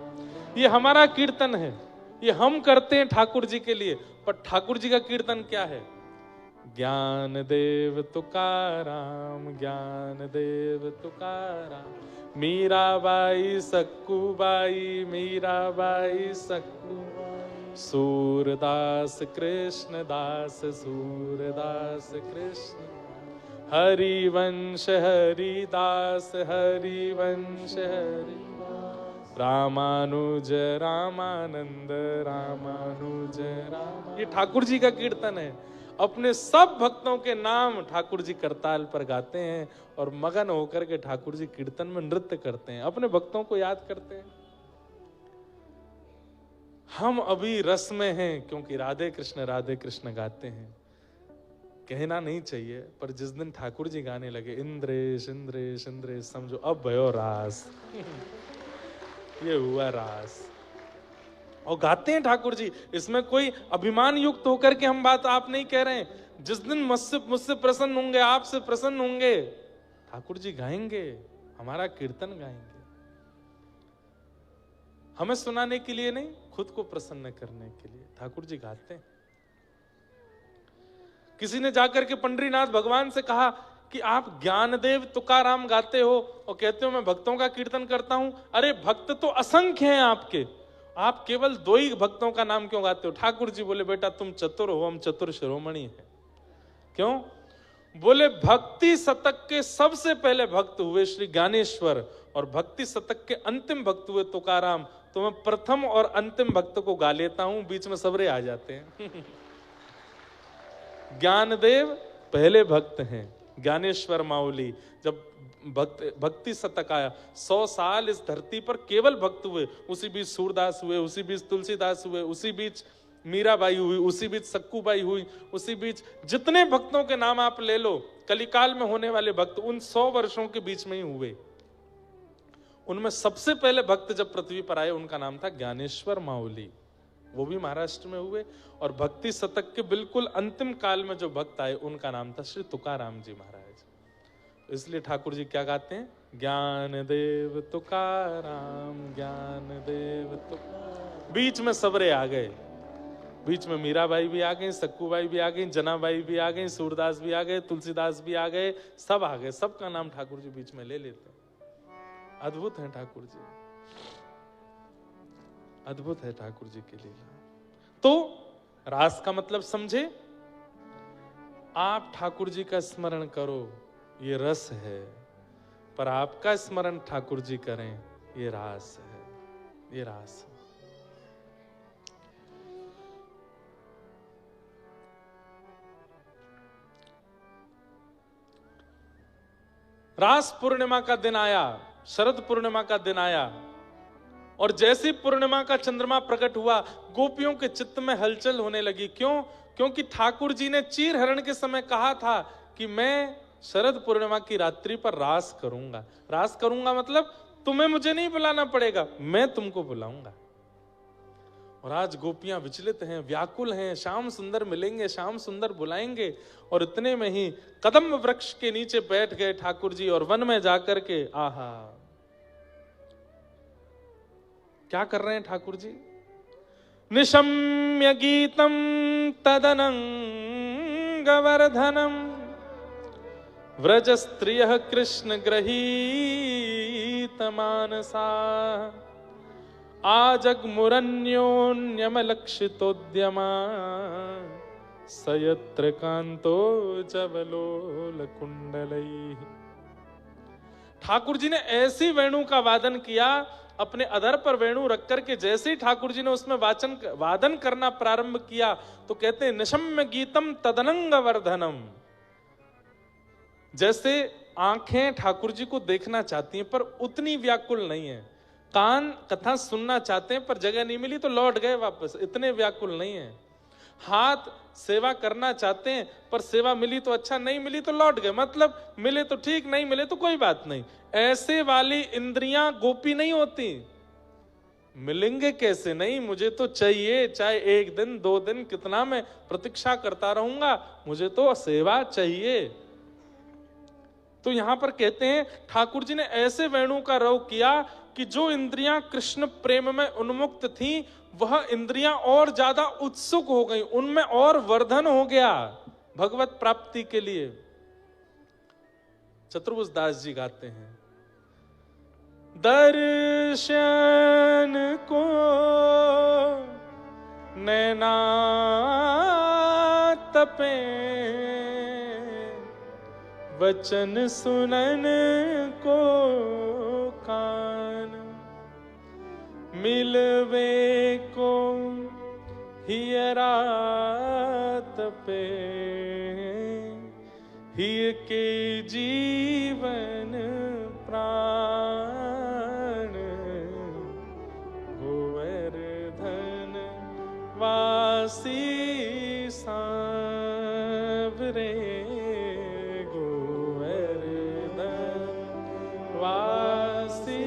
ये हमारा कीर्तन है, ये हम करते हैं ठाकुर जी के लिए। पर ठाकुर जी का कीर्तन क्या है? ज्ञान देव तुकाराम, ज्ञान देव तुकाराम, मीराबाई सक्कूबाई, मीराबाई सक्कूबाई, सूरदास कृष्ण दास, सूरदास कृष्ण, हरिवंश हरिदास, हरिवंश हरि, रामानुज रामानंद, रामानुज राम। ये ठाकुर जी का कीर्तन है। अपने सब भक्तों के नाम ठाकुर जी करताल पर गाते हैं और मगन होकर के ठाकुर जी कीर्तन में नृत्य करते हैं, अपने भक्तों को याद करते हैं। हम अभी रस में हैं क्योंकि राधे कृष्ण गाते हैं। कहना नहीं चाहिए, पर जिस दिन ठाकुर जी गाने लगे इंद्रेश इंद्रेश इंद्रेश, समझो अब भयो रास। ये हुआ रास। और गाते हैं ठाकुर जी, इसमें कोई अभिमान युक्त होकर के हम बात आप नहीं कह रहे हैं। जिस दिन मुझसे प्रसन्न होंगे, आपसे प्रसन्न होंगे, ठाकुर जी गाएंगे, हमारा कीर्तन गाएंगे। हमें सुनाने के लिए नहीं, खुद को प्रसन्न करने के लिए ठाकुर जी गाते हैं। किसी ने जाकर के पंडरीनाथ भगवान से कहा कि आप ज्ञानदेव तुकाराम गाते हो और कहते हो मैं भक्तों का कीर्तन करता हूं। अरे भक्त तो असंख्य हैं आपके, आप केवल 2 ही भक्तों का नाम क्यों गाते हो? ठाकुर जी बोले बेटा तुम चतुर हो, हम चतुर शिरोमणि हैं। क्यों? बोले भक्ति शतक के सबसे पहले भक्त हुए श्री ज्ञानेश्वर और भक्ति शतक के अंतिम भक्त हुए तुकाराम। तो मैं प्रथम और अंतिम भक्त को गा लेता हूं, बीच में सबरे आ जाते हैं। ज्ञानदेव पहले भक्त हैं, ज्ञानेश्वर माऊली जब भक्ति शतक आया, 100 साल इस धरती पर केवल भक्त हुए। उसी बीच सूरदास हुए, उसी बीच तुलसीदास हुए, उसी बीच मीराबाई हुई, उसी बीच सक्कूबाई हुई, उसी बीच जितने भक्तों के नाम आप ले लो, कलिकाल में होने वाले भक्त उन 100 वर्षों के बीच में ही हुए। उनमें सबसे पहले भक्त जब पृथ्वी पर आए उनका नाम था ज्ञानेश्वर माऊली, वो भी महाराष्ट्र में हुए। और भक्ति शतक के बिल्कुल अंतिम काल में जो भक्त आए उनका नाम था श्री तुकाराम जी महाराज। इसलिए ठाकुर जी क्या गाते हैं? ज्ञान देव तुकाराम, ज्ञान देव तुकाराम। बीच में सबरे आ गए, बीच में मीराबाई भी आ गई, सक्कूबाई भी आ गई, जनाबाई भी आ गई, सूरदास भी आ गए, तुलसीदास भी आ गए, सब आ गए। सबका नाम ठाकुर जी बीच में ले लेते हैं। अद्भुत है ठाकुर जी, अद्भुत है ठाकुर जी की लीला। तो रास का मतलब समझे? आप ठाकुर जी का स्मरण करो, ये रस है, पर आपका स्मरण ठाकुर जी करें, ये रास है, ये रास है। रास पूर्णिमा का दिन आया, शरद पूर्णिमा का दिन आया, और जैसे पूर्णिमा का चंद्रमा प्रकट हुआ, गोपियों के चित्त में हलचल होने लगी। क्यों? क्योंकि ठाकुर जी ने चीर हरण के समय कहा था कि मैं शरद पूर्णिमा की रात्रि पर रास करूंगा। रास करूंगा मतलब तुम्हें मुझे नहीं बुलाना पड़ेगा, मैं तुमको बुलाऊंगा। और आज गोपियां विचलित हैं, व्याकुल हैं, श्याम सुंदर मिलेंगे, श्याम सुंदर बुलाएंगे। और इतने में ही कदम वृक्ष के नीचे बैठ गए ठाकुर जी और वन में जाकर के आहा क्या कर रहे हैं ठाकुर जी? निशम्य गीतम तदनंगवर्धनम, व्रज स्त्रियः कृष्ण गृहीत मानसा, आजग्मुरन्योन्यमलक्षितोद्यमा, सयत्र कांतो जवलोल कुंडलैः। ठाकुर जी ने ऐसी वेणु का वादन किया, अपने अधर पर वेणु रख करके जैसे ही ठाकुर जी ने उसमें वादन करना प्रारंभ किया तो कहते हैं निशम्य गीतम तदनंग वर्धनम, जैसे आंखें ठाकुर जी को देखना चाहती हैं पर उतनी व्याकुल नहीं है, कान कथा सुनना चाहते हैं पर जगह नहीं मिली तो लौट गए वापस, इतने व्याकुल नहीं है। हाथ सेवा करना चाहते हैं पर सेवा मिली तो अच्छा, नहीं मिली तो लौट गए, मतलब मिले तो ठीक, नहीं मिले तो कोई बात नहीं। ऐसे वाली इंद्रियां गोपी नहीं होती। मिलेंगे कैसे नहीं, मुझे तो चाहिए, चाहे 1 दिन 2 दिन कितना मैं प्रतीक्षा करता रहूंगा, मुझे तो सेवा चाहिए। तो यहां पर कहते हैं ठाकुर जी ने ऐसे वेणु का रव किया कि जो इंद्रियां कृष्ण प्रेम में उन्मुक्त थी वह इंद्रियां और ज्यादा उत्सुक हो गई, उनमें और वर्धन हो गया भगवत प्राप्ति के लिए। चतुर्भुज दास जी गाते हैं, दर्शन को नैना तपे, वचन सुनन को कान, मिलवे को हियरा तपे, हिय के जीवन प्राण, गोवर्धन वासी सांवरे, गोवर्धन वासी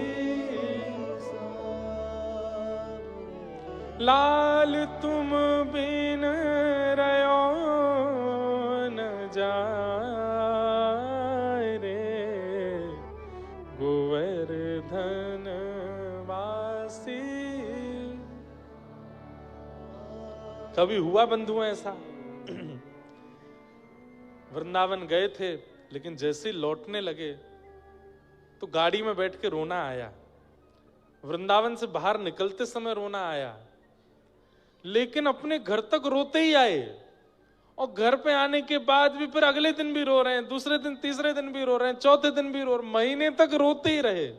लाल तुम बिन रयो न जाए रे, गोवर्धन वासी। कभी हुआ बंधुओं ऐसा, वृंदावन गए थे लेकिन जैसे ही लौटने लगे तो गाड़ी में बैठ के रोना आया, वृंदावन से बाहर निकलते समय रोना आया, लेकिन अपने घर तक रोते ही आए और घर पे आने के बाद भी फिर अगले दिन भी रो रहे हैं, दूसरे दिन तीसरे दिन भी रो रहे हैं, चौथे दिन भी रो रहे, महीने तक रोते ही रहे।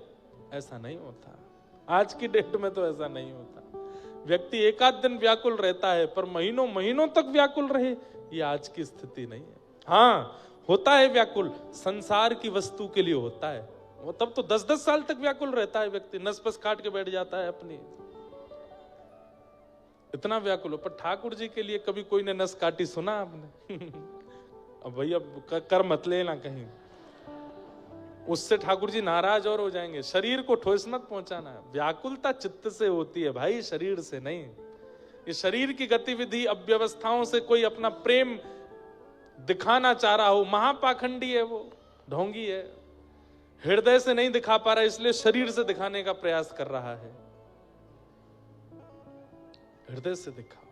ऐसा नहीं होता, आज की डेट में तो ऐसा नहीं होता। व्यक्ति 1 आध दिन व्याकुल रहता है पर महीनों महीनों तक व्याकुल रहे, ये आज की स्थिति नहीं है। हाँ होता है व्याकुल, संसार की वस्तु के लिए होता है, वो तब तो 10-10 साल तक व्याकुल रहता है व्यक्ति, नस पस काट के बैठ जाता है अपनी, इतना व्याकुल हो। पर ठाकुर जी के लिए कभी कोई ने नस काटी सुना आपने? अब भैया कर मत लेना कहीं, उससे ठाकुर जी नाराज और हो जाएंगे। शरीर को ठोस मत पहुंचाना, व्याकुलता चित्त से होती है भाई, शरीर से नहीं। ये शरीर की गतिविधि अव्यवस्थाओं से कोई अपना प्रेम दिखाना चाह रहा हो, महापाखंडी है वो, ढोंगी है, हृदय से नहीं दिखा पा रहा इसलिए शरीर से दिखाने का प्रयास कर रहा है। हृदय से दिखाओ।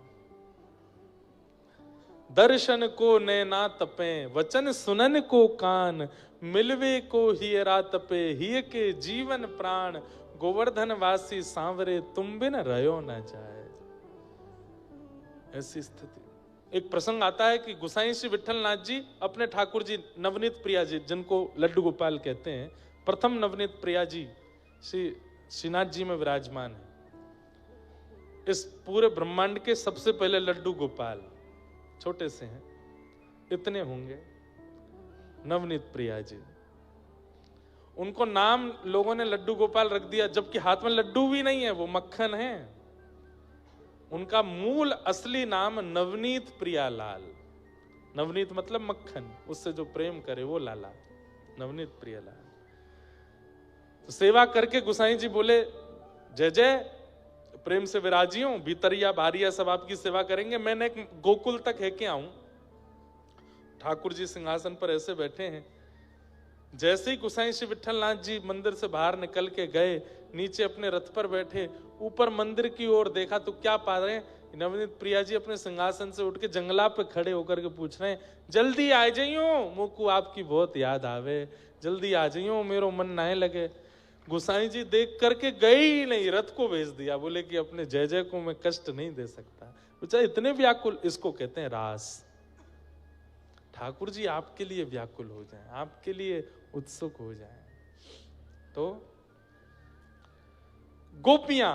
दर्शन को नैना तपे, वचन सुनन को कान, मिलवे को हियरा तपे, हिय के जीवन प्राण, गोवर्धन वासी सांवरे तुम बिन रयो न जाए। ऐसी स्थिति। एक प्रसंग आता है कि गोसाई श्री विठलनाथ जी अपने ठाकुर जी नवनीत प्रिया जी, जिनको लड्डू गोपाल कहते हैं, प्रथम नवनीत प्रिया जी श्री श्रीनाथ जी में विराजमान है। इस पूरे ब्रह्मांड के सबसे पहले लड्डू गोपाल, छोटे से हैं, इतने होंगे, नवनीत प्रिया जी। उनको नाम लोगों ने लड्डू गोपाल रख दिया, जबकि हाथ में लड्डू भी नहीं है, वो मक्खन है। उनका मूल असली नाम नवनीत प्रियालाल, नवनीत मतलब मक्खन, उससे जो प्रेम करे वो लाला, नवनीत प्रियालाल। तो सेवा करके गोसाई जी बोले जय जय, प्रेम से विराजियों, भीतरिया बाहरिया सब आपकी सेवा करेंगे, मैंने एक गोकुल तक है के आऊं। ठाकुर जी सिंहासन पर ऐसे बैठे हैं, जैसे ही गोसाई श्री विठलनाथ जी मंदिर से बाहर निकल के गए, नीचे अपने रथ पर बैठे, ऊपर मंदिर की ओर देखा तो क्या पा रहे हैं, नवनीत प्रिया जी अपने सिंहासन से उठ के जंगला पे खड़े होकर के पूछ रहे हैं, जल्दी आ जाइयो, मोकू आपकी बहुत याद आवे, जल्दी आ जाइयो, मेरो मन ना लगे। गोसाई जी देख करके गए ही नहीं, रथ को भेज दिया, बोले कि अपने जय जय को मैं कष्ट नहीं दे सकता। बेचारे इतने व्याकुल, इसको कहते हैं रास। ठाकुर जी आपके लिए व्याकुल हो जाएं, आपके लिए उत्सुक हो जाएं। तो गोपियां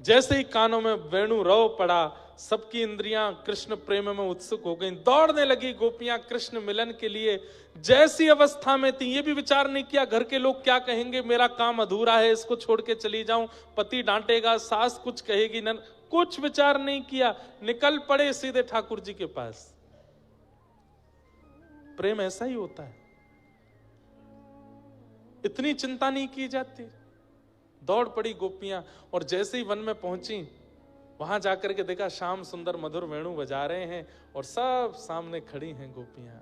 जैसे ही कानों में वेणु रव पड़ा, सबकी इंद्रियां कृष्ण प्रेम में उत्सुक हो गईं, दौड़ने लगी गोपियां कृष्ण मिलन के लिए। जैसी अवस्था में थी, ये भी विचार नहीं किया घर के लोग क्या कहेंगे, मेरा काम अधूरा है, इसको छोड़ के चली जाऊं, पति डांटेगा, सास कुछ कहेगी, न कुछ विचार नहीं किया, निकल पड़े सीधे ठाकुर जी के पास। प्रेम ऐसा ही होता है, इतनी चिंता नहीं की जाती। दौड़ पड़ी गोपियां, और जैसे ही वन में पहुंची, वहां जाकर के देखा श्याम सुंदर मधुर वेणु बजा रहे हैं और सब सामने खड़ी हैं गोपियां।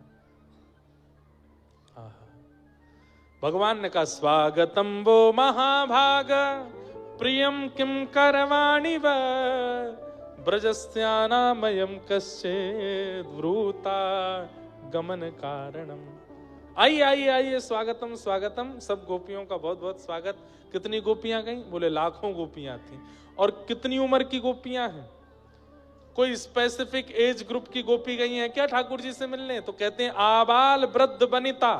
भगवान ने कहा, स्वागतम वो महाभाग प्रियम किम करवाणि व ब्रजस्यानामयम कश्चित् ब्रूता गमन कारणम। आइए आइए आइए, स्वागतम स्वागतम। सब गोपियों का बहुत बहुत स्वागत। कितनी गोपियां गईं? बोले लाखों गोपियां थी। और कितनी उम्र की गोपियां हैं? कोई स्पेसिफिक एज ग्रुप की गोपी गई हैं क्या ठाकुर जी से मिलने? तो कहते हैं आबाल वृद्ध बनिता।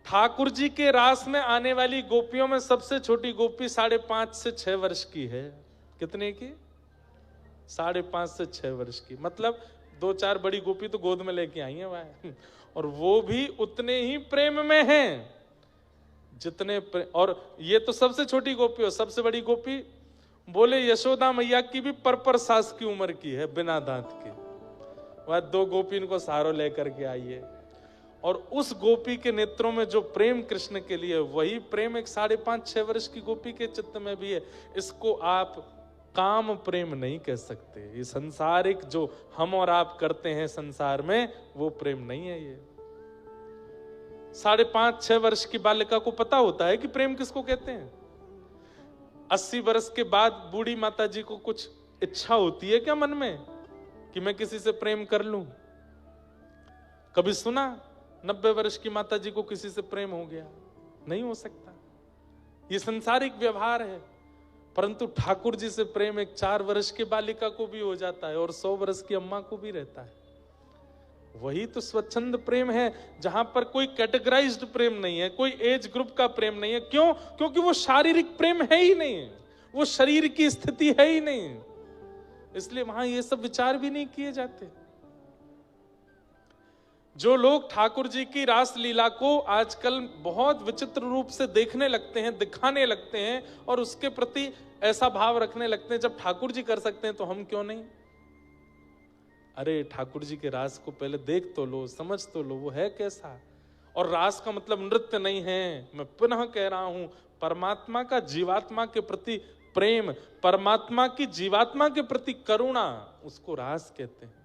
ठाकुर जी के रास में आने वाली गोपियों में सबसे छोटी गोपी 5.5 से 6 वर्ष की है। कितने की? 5.5 से 6 वर्ष की। मतलब 2-4 बड़ी गोपी तो गोद में लेके आई हैं वह, और वो भी उतने ही प्रेम में हैं जितने और ये तो सबसे छोटी गोपी हो। सबसे बड़ी गोपी बोले यशोदा मैया की भी पर सास की उम्र की है, बिना दांत की। वह 2 गोपी इनको सहारो लेकर के आई है, और उस गोपी के नेत्रों में जो प्रेम कृष्ण के लिए, वही प्रेम एक 5.5-6 वर्ष की गोपी के चित्त में भी है। इसको आप काम प्रेम नहीं कह सकते। ये संसारिक जो हम और आप करते हैं संसार में, वो प्रेम नहीं है। ये 5.5-6 वर्ष की बालिका को पता होता है कि प्रेम किसको कहते हैं। 80 वर्ष के बाद बूढ़ी माता जी को कुछ इच्छा होती है क्या मन में कि मैं किसी से प्रेम कर लूं? कभी सुना 90 वर्ष की माता जी को किसी से प्रेम हो गया? नहीं हो सकता। ये संसारिक व्यवहार है। परंतु ठाकुर जी से प्रेम एक 4 वर्ष की बालिका को भी हो जाता है, और 100 वर्ष की अम्मा को भी रहता है। वही तो स्वच्छंद प्रेम है, जहां पर कोई कैटेगराइज्ड प्रेम नहीं है, कोई एज ग्रुप का प्रेम नहीं है। क्यों? क्योंकि वो शारीरिक प्रेम है ही नहीं, वो शरीर की स्थिति है ही नहीं, इसलिए वहां ये सब विचार भी नहीं किए जाते। जो लोग ठाकुर जी की रास लीला को आजकल बहुत विचित्र रूप से देखने लगते हैं, दिखाने लगते हैं, और उसके प्रति ऐसा भाव रखने लगते हैं, जब ठाकुर जी कर सकते हैं तो हम क्यों नहीं? अरे ठाकुर जी के रास को पहले देख तो लो, समझ तो लो, वो है कैसा। और रास का मतलब नृत्य नहीं है। मैं पुनः कह रहा हूं, परमात्मा का जीवात्मा के प्रति प्रेम, परमात्मा की जीवात्मा के प्रति करुणा, उसको रास कहते हैं।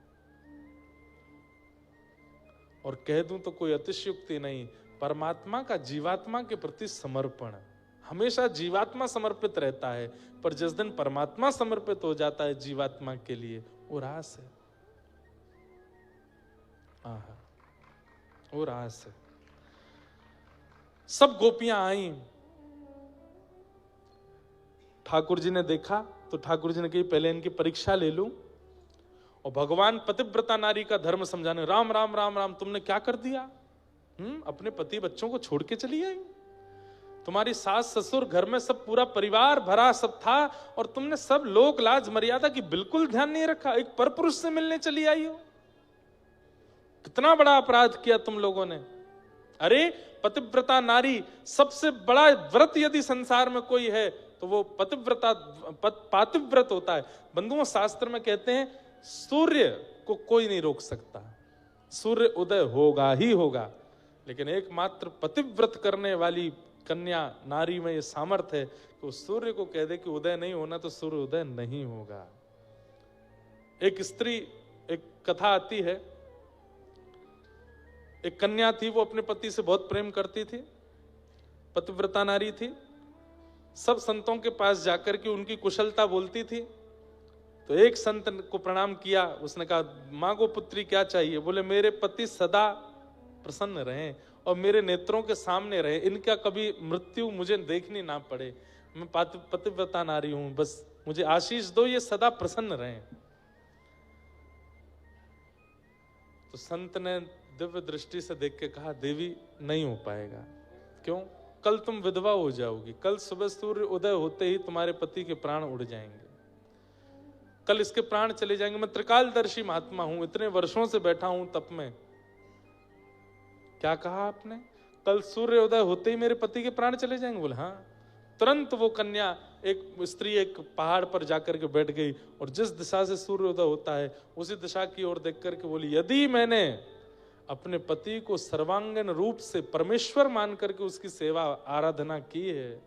और कह दूं तो कोई अतिशयोक्ति नहीं, परमात्मा का जीवात्मा के प्रति समर्पण। हमेशा जीवात्मा समर्पित रहता है, पर जिस दिन परमात्मा समर्पित हो जाता है जीवात्मा के लिए, वो रास है। वो रास है। सब गोपियां आई, ठाकुर जी ने देखा तो ठाकुर जी ने कही पहले इनकी परीक्षा ले लूं। और भगवान पतिव्रता नारी का धर्म समझाने, राम राम राम राम, तुमने क्या कर दिया? अपने पति बच्चों को छोड़ के चली आई। तुम्हारी सास ससुर, घर में सब पूरा परिवार भरा सब था, और तुमने सब लोक लाज मर्यादा की बिल्कुल ध्यान नहीं रखा, एक परपुरुष से मिलने चली आई हो। कितना बड़ा अपराध किया तुम लोगों ने। अरे पतिव्रता नारी, सबसे बड़ा व्रत यदि संसार में कोई है तो वो पातिव्रत होता है। बंधुओं, शास्त्र में कहते हैं सूर्य को कोई नहीं रोक सकता, सूर्य उदय होगा ही होगा, लेकिन एकमात्र पतिव्रत करने वाली कन्या नारी में ये सामर्थ्य है कि सूर्य को कह दे कि उदय नहीं होना तो सूर्य उदय नहीं होगा। एक स्त्री, एक कथा आती है, एक कन्या थी, वो अपने पति से बहुत प्रेम करती थी, पतिव्रता नारी थी। सब संतों के पास जाकर के उनकी कुशलता बोलती थी। तो एक संत को प्रणाम किया, उसने कहा मांगो पुत्री क्या चाहिए? बोले मेरे पति सदा प्रसन्न रहें और मेरे नेत्रों के सामने रहे, इनका कभी मृत्यु मुझे देखनी ना पड़े। मैं पतिव्रता नारी हूं, बस मुझे आशीष दो, ये सदा प्रसन्न रहें। तो संत ने दिव्य दृष्टि से देख के कहा देवी नहीं हो पाएगा। क्यों? कल तुम विधवा हो जाओगी, कल सुबह सूर्य उदय होते ही तुम्हारे पति के प्राण उड़ जाएंगे। कल इसके प्राण चले जाएंगे, मैं त्रिकालदर्शी महात्मा हूं, इतने वर्षों से बैठा हूं तप में। क्या कहा आपने? कल सूर्योदय होते ही मेरे पति के प्राण चले जाएंगे? बोले हाँ। तुरंत वो कन्या, एक स्त्री एक पहाड़ पर जाकर के बैठ गई और जिस दिशा से सूर्योदय होता है उसी दिशा की ओर देख करके बोली, यदि मैंने अपने पति को सर्वांगीण रूप से परमेश्वर मान करके उसकी सेवा आराधना की है,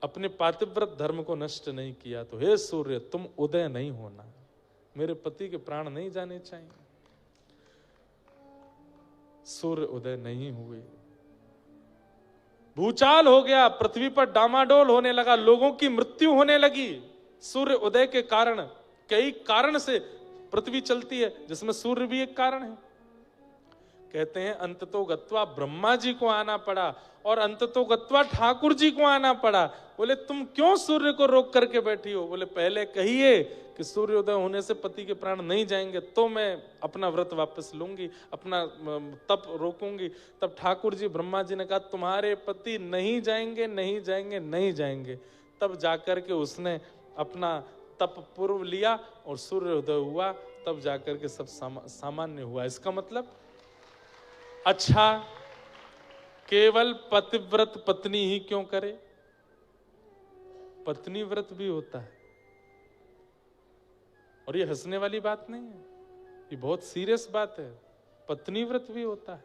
अपने पातिव्रत धर्म को नष्ट नहीं किया, तो हे सूर्य तुम उदय नहीं होना, मेरे पति के प्राण नहीं जाने चाहिए। सूर्य उदय नहीं हुए, भूचाल हो गया, पृथ्वी पर डामाडोल होने लगा, लोगों की मृत्यु होने लगी सूर्य उदय के कारण। कई कारण से पृथ्वी चलती है, जिसमें सूर्य भी एक कारण है। कहते हैं अंततो गत्वा ब्रह्मा जी को आना पड़ा और अंततो गत्वा ठाकुर जी को आना पड़ा। बोले तुम क्यों सूर्य को रोक करके बैठी हो? बोले पहले कहिए कि सूर्योदय होने से पति के प्राण नहीं जाएंगे तो मैं अपना व्रत वापस लूंगी, अपना तप रोकूंगी। तब ठाकुर जी ब्रह्मा जी ने कहा तुम्हारे पति नहीं जाएंगे, नहीं जाएंगे, नहीं जाएंगे। तब जाकर के उसने अपना तप पूर्व लिया और सूर्योदय हुआ, तब जाकर के सब सामान्य हुआ। इसका मतलब अच्छा केवल पतिव्रत पत्नी ही क्यों करे? पत्नी व्रत भी होता है, और ये हंसने वाली बात नहीं है, ये बहुत सीरियस बात है। पत्नी व्रत भी होता है।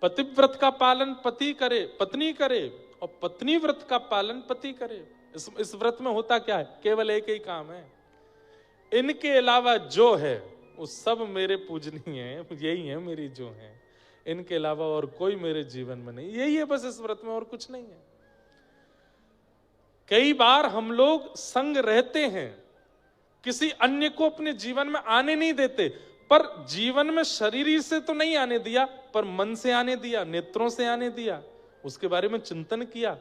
पतिव्रत का पालन पति करे, पत्नी करे, और पत्नी व्रत का पालन पति करे। इस व्रत में होता क्या है? केवल एक ही काम है, इनके अलावा जो है वो सब मेरे पूजनीय है, यही है मेरी जो है, इनके अलावा और कोई मेरे जीवन में नहीं। यही है बस इस व्रत में, और कुछ नहीं है। कई बार हम लोग संग रहते हैं, किसी अन्य को अपने जीवन में आने नहीं देते, पर जीवन में शरीर से तो नहीं आने दिया, पर मन से आने दिया, नेत्रों से आने दिया, उसके बारे में चिंतन किया।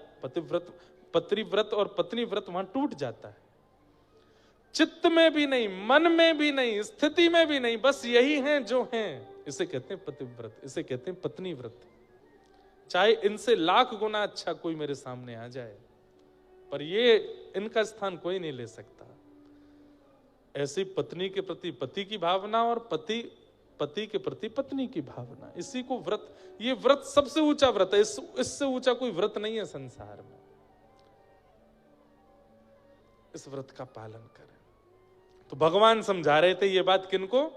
पतिव्रत और पत्नी व्रत वहां टूट जाता है। चित्त में भी नहीं, मन में भी नहीं, स्थिति में भी नहीं, बस यही हैं जो हैं। इसे कहते हैं पतिव्रत, इसे कहते हैं पत्नी व्रत। चाहे इनसे लाख गुना अच्छा कोई मेरे सामने आ जाए, पर ये इनका स्थान कोई नहीं ले सकता। ऐसी पत्नी के प्रति पति की भावना और पति के प्रति पत्नी की भावना, इसी को व्रत, ये व्रत सबसे ऊंचा व्रत है। इससे ऊंचा कोई व्रत नहीं है संसार में। इस व्रत का पालन करें। तो भगवान समझा रहे थे ये बात किनको?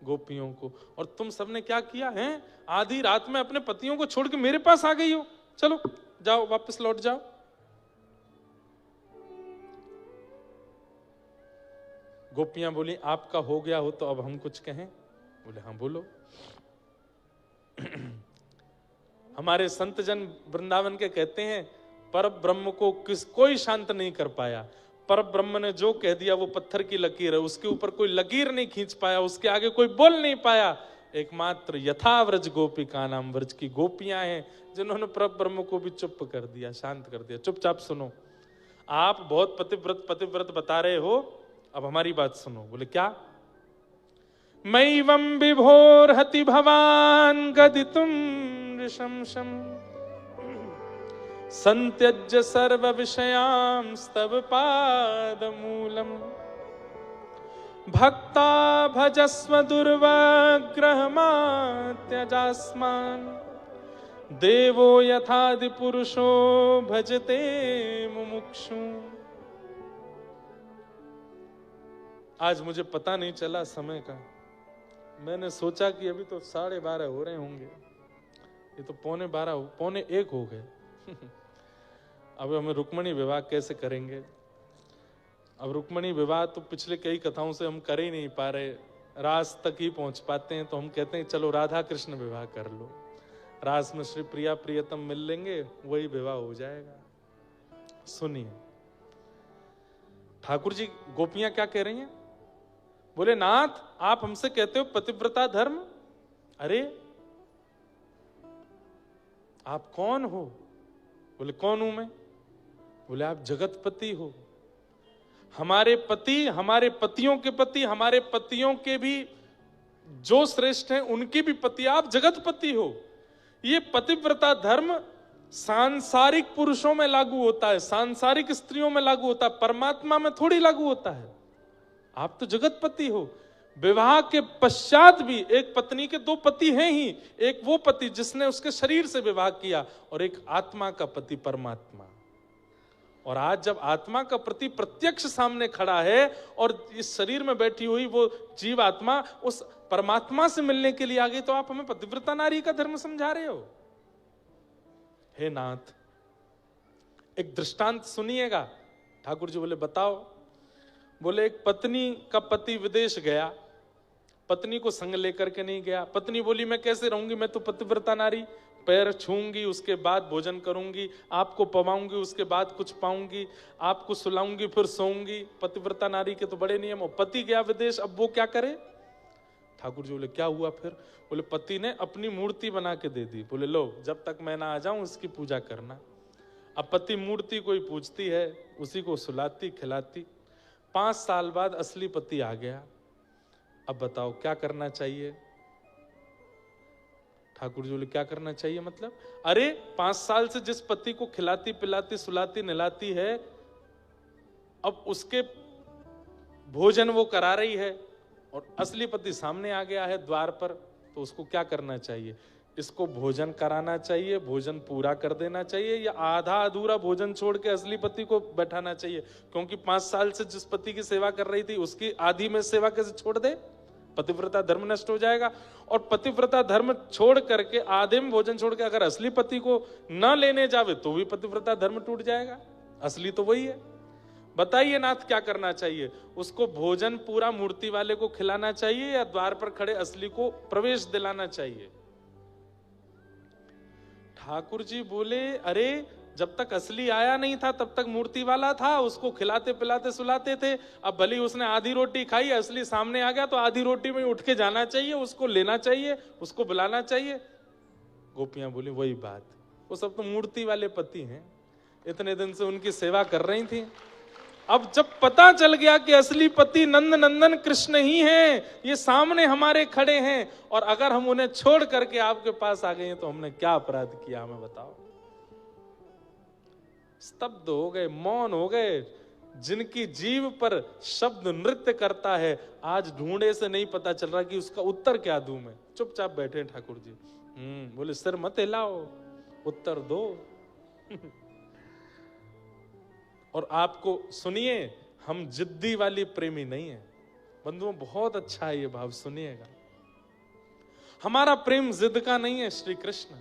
गोपियों को। और तुम सबने क्या किया है? आधी रात में अपने पतियों को छोड़ के मेरे पास आ गई हो। चलो जाओ, वापस लौट जाओ। गोपियां बोली आपका हो गया हो तो अब हम कुछ कहें? बोले हाँ बोलो। हमारे संत जन वृंदावन के कहते हैं पर ब्रह्म को कोई शांत नहीं कर पाया। पर ब्रह्म ने जो कह दिया वो पत्थर की लकीर है, उसके ऊपर कोई लकीर नहीं खींच पाया, उसके आगे कोई बोल नहीं पाया। एकमात्र यथाव्रज गोपिका नाम, व्रज की गोपियां हैं जिन्होंने पर ब्रह्म को भी चुप कर दिया, शांत कर दिया। चुपचाप सुनो, आप बहुत पतिव्रत बता रहे हो, अब हमारी बात सुनो। बोले क्या? मैवं विभोर्हति भवान गदितुम ऋषंशम संत्यज्य सर्व विषयांस्तव पादमूलम भक्ता भजस्व दुर्वग्रहमात्यजास्मान् देवो यथादि पुरुषो भजते मुमुक्षु। आज मुझे पता नहीं चला समय का, मैंने सोचा कि अभी तो 12:30 हो रहे होंगे, ये तो 12:45 हो गए। अब हमें रुक्मणी विवाह कैसे करेंगे? अब रुक्मणी विवाह तो पिछले कई कथाओं से हम कर ही नहीं पा रहे, रास तक ही पहुंच पाते हैं, तो हम कहते हैं चलो राधा कृष्ण विवाह कर लो, रास में श्री प्रिया प्रियतम मिल लेंगे, वही विवाह हो जाएगा। सुनिए ठाकुर जी, गोपियां क्या कह रही हैं? बोले नाथ आप हमसे कहते हो पतिव्रता धर्म, अरे आप कौन हो? बोले कौन हूं मैं? बोले आप जगतपति हो। हमारे पति, हमारे पतियों के पति, हमारे पतियों के भी जो श्रेष्ठ हैं उनके भी पति, आप जगतपति हो। ये पतिव्रता धर्म सांसारिक पुरुषों में लागू होता है, सांसारिक स्त्रियों में लागू होता है, परमात्मा में थोड़ी लागू होता है। आप तो जगतपति हो। विवाह के पश्चात भी एक पत्नी के 2 पति हैं ही, एक वो पति जिसने उसके शरीर से विवाह किया और एक आत्मा का पति परमात्मा। और आज जब आत्मा का प्रति प्रत्यक्ष सामने खड़ा है और इस शरीर में बैठी हुई वो जीव आत्मा उस परमात्मा से मिलने के लिए आ गई, तो आप हमें पतिव्रता नारी का धर्म समझा रहे हो? हे नाथ, एक दृष्टांत सुनिएगा। ठाकुर जी बोले बताओ। बोले एक पत्नी का पति विदेश गया, पत्नी को संग लेकर के नहीं गया। पत्नी बोली मैं कैसे रहूंगी, मैं तो पतिव्रता नारी, पैर छूंगी उसके बाद भोजन करूंगी, आपको पवाऊंगी उसके बाद कुछ पाऊंगी, आपको सुलाऊंगी फिर सोऊंगी। पतिव्रता नारी के तो बड़े नियम हो। पति गया विदेश, अब वो क्या करे? ठाकुर जी बोले क्या हुआ फिर? बोले पति ने अपनी मूर्ति बना के दे दी। बोले लो जब तक मैं ना आ जाऊं इसकी पूजा करना। अब पति मूर्ति कोई पूजती है, उसी को सुलाती खिलाती। 5 साल बाद असली पति आ गया। अब बताओ क्या करना चाहिए? ठाकुर जी बोले क्या करना चाहिए मतलब? अरे 5 साल से जिस पति को खिलाती पिलाती सुलाती नहलाती है, अब उसके भोजन वो करा रही है और असली पति सामने आ गया है द्वार पर, तो उसको क्या करना चाहिए? इसको भोजन कराना चाहिए, भोजन पूरा कर देना चाहिए, या आधा अधूरा भोजन छोड़ के असली पति को बैठाना चाहिए? क्योंकि 5 साल से जिस पति की सेवा कर रही थी उसकी आधी में सेवा कैसे छोड़ दे? पतिव्रता धर्म नष्ट हो जाएगा। और पतिव्रता धर्म छोड़ करके आधे में भोजन छोड़ के अगर असली पति को न लेने जावे तो भी पतिव्रता धर्म टूट जाएगा। असली तो वही है। बताइए नाथ क्या करना चाहिए? उसको भोजन पूरा मूर्ति वाले को खिलाना चाहिए या द्वार पर खड़े असली को प्रवेश दिलाना चाहिए? ठाकुर जी बोले अरे जब तक असली आया नहीं था तब तक मूर्ति वाला था, उसको खिलाते पिलाते सुलाते थे। अब भली उसने आधी रोटी खाई, असली सामने आ गया तो आधी रोटी में उठ के जाना चाहिए, उसको लेना चाहिए, उसको बुलाना चाहिए। गोपियां बोली वही बात, वो सब तो मूर्ति वाले पति हैं, इतने दिन से उनकी सेवा कर रही थी। अब जब पता चल गया कि असली पति नंद नंदन कृष्ण ही हैं, ये सामने हमारे खड़े हैं, और अगर हम उन्हें छोड़ करके आपके पास आ गए हैं तो हमने क्या अपराध किया, हमें बताओ। स्तब्ध हो गए, मौन हो गए। जिनकी जीव पर शब्द नृत्य करता है, आज ढूंढे से नहीं पता चल रहा कि उसका उत्तर क्या दूं मैं। चुपचाप बैठे ठाकुर जी। बोले सिर मत हिलाओ, उत्तर दो। और आपको सुनिए, हम जिद्दी वाली प्रेमी नहीं है बंधुओं, बहुत अच्छा है ये भाव, सुनिएगा। हमारा प्रेम जिद का नहीं है श्री कृष्ण,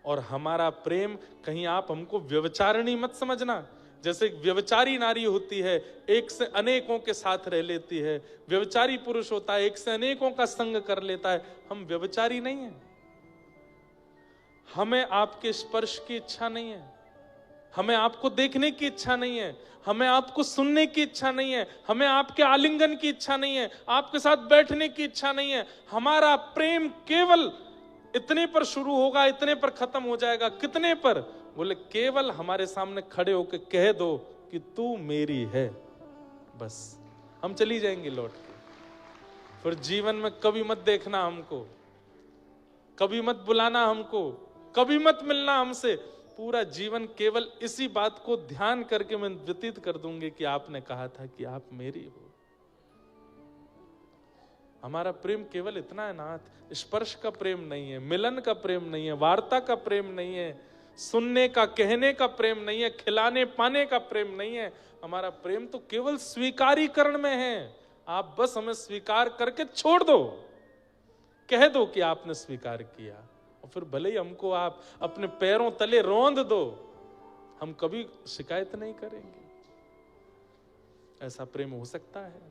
और हमारा प्रेम कहीं आप हमको व्यभिचारिणी मत समझना। जैसे एक व्यभिचारी नारी होती है, एक से अनेकों के साथ रह लेती है, व्यभिचारी पुरुष होता है, एक से अनेकों का संग कर लेता है। हम व्यभिचारी नहीं है। हमें आपके स्पर्श की इच्छा नहीं है, हमें आपको देखने की इच्छा नहीं है, हमें आपको सुनने की इच्छा नहीं है, हमें आपके आलिंगन की इच्छा नहीं है, आपके साथ बैठने की इच्छा नहीं है। हमारा प्रेम केवल इतने पर शुरू होगा, इतने पर खत्म हो जाएगा। कितने पर? बोले केवल हमारे सामने खड़े होकर कह दो कि तू मेरी है, बस हम चली जाएंगे लौट के। फिर जीवन में कभी मत देखना हमको, कभी मत बुलाना हमको, कभी मत मिलना हमसे। पूरा जीवन केवल इसी बात को ध्यान करके मैं व्यतीत कर दूंगी कि आपने कहा था कि आप मेरी हो। हमारा प्रेम केवल इतना है नाथ, स्पर्श का प्रेम नहीं है, मिलन का प्रेम नहीं है, वार्ता का प्रेम नहीं है, सुनने का कहने का प्रेम नहीं है, खिलाने पाने का प्रेम नहीं है। हमारा प्रेम तो केवल स्वीकारीकरण में है। आप बस हमें स्वीकार करके छोड़ दो, कह दो कि आपने स्वीकार किया, और फिर भले ही हमको आप अपने पैरों तले रौंद दो, हम कभी शिकायत नहीं करेंगे। ऐसा प्रेम हो सकता है?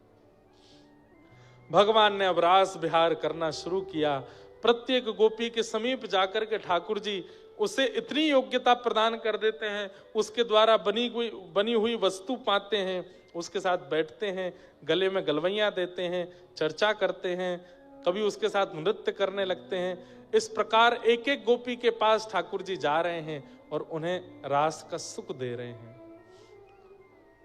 भगवान ने अब रास विहार करना शुरू किया। प्रत्येक गोपी के समीप जाकर के ठाकुर जी उसे इतनी योग्यता प्रदान कर देते हैं, उसके द्वारा बनी हुई वस्तु पाते हैं, उसके साथ बैठते हैं, गले में गलवैयां देते हैं, चर्चा करते हैं, कभी उसके साथ नृत्य करने लगते हैं। इस प्रकार एक एक गोपी के पास ठाकुर जी जा रहे हैं और उन्हें रास का सुख दे रहे हैं।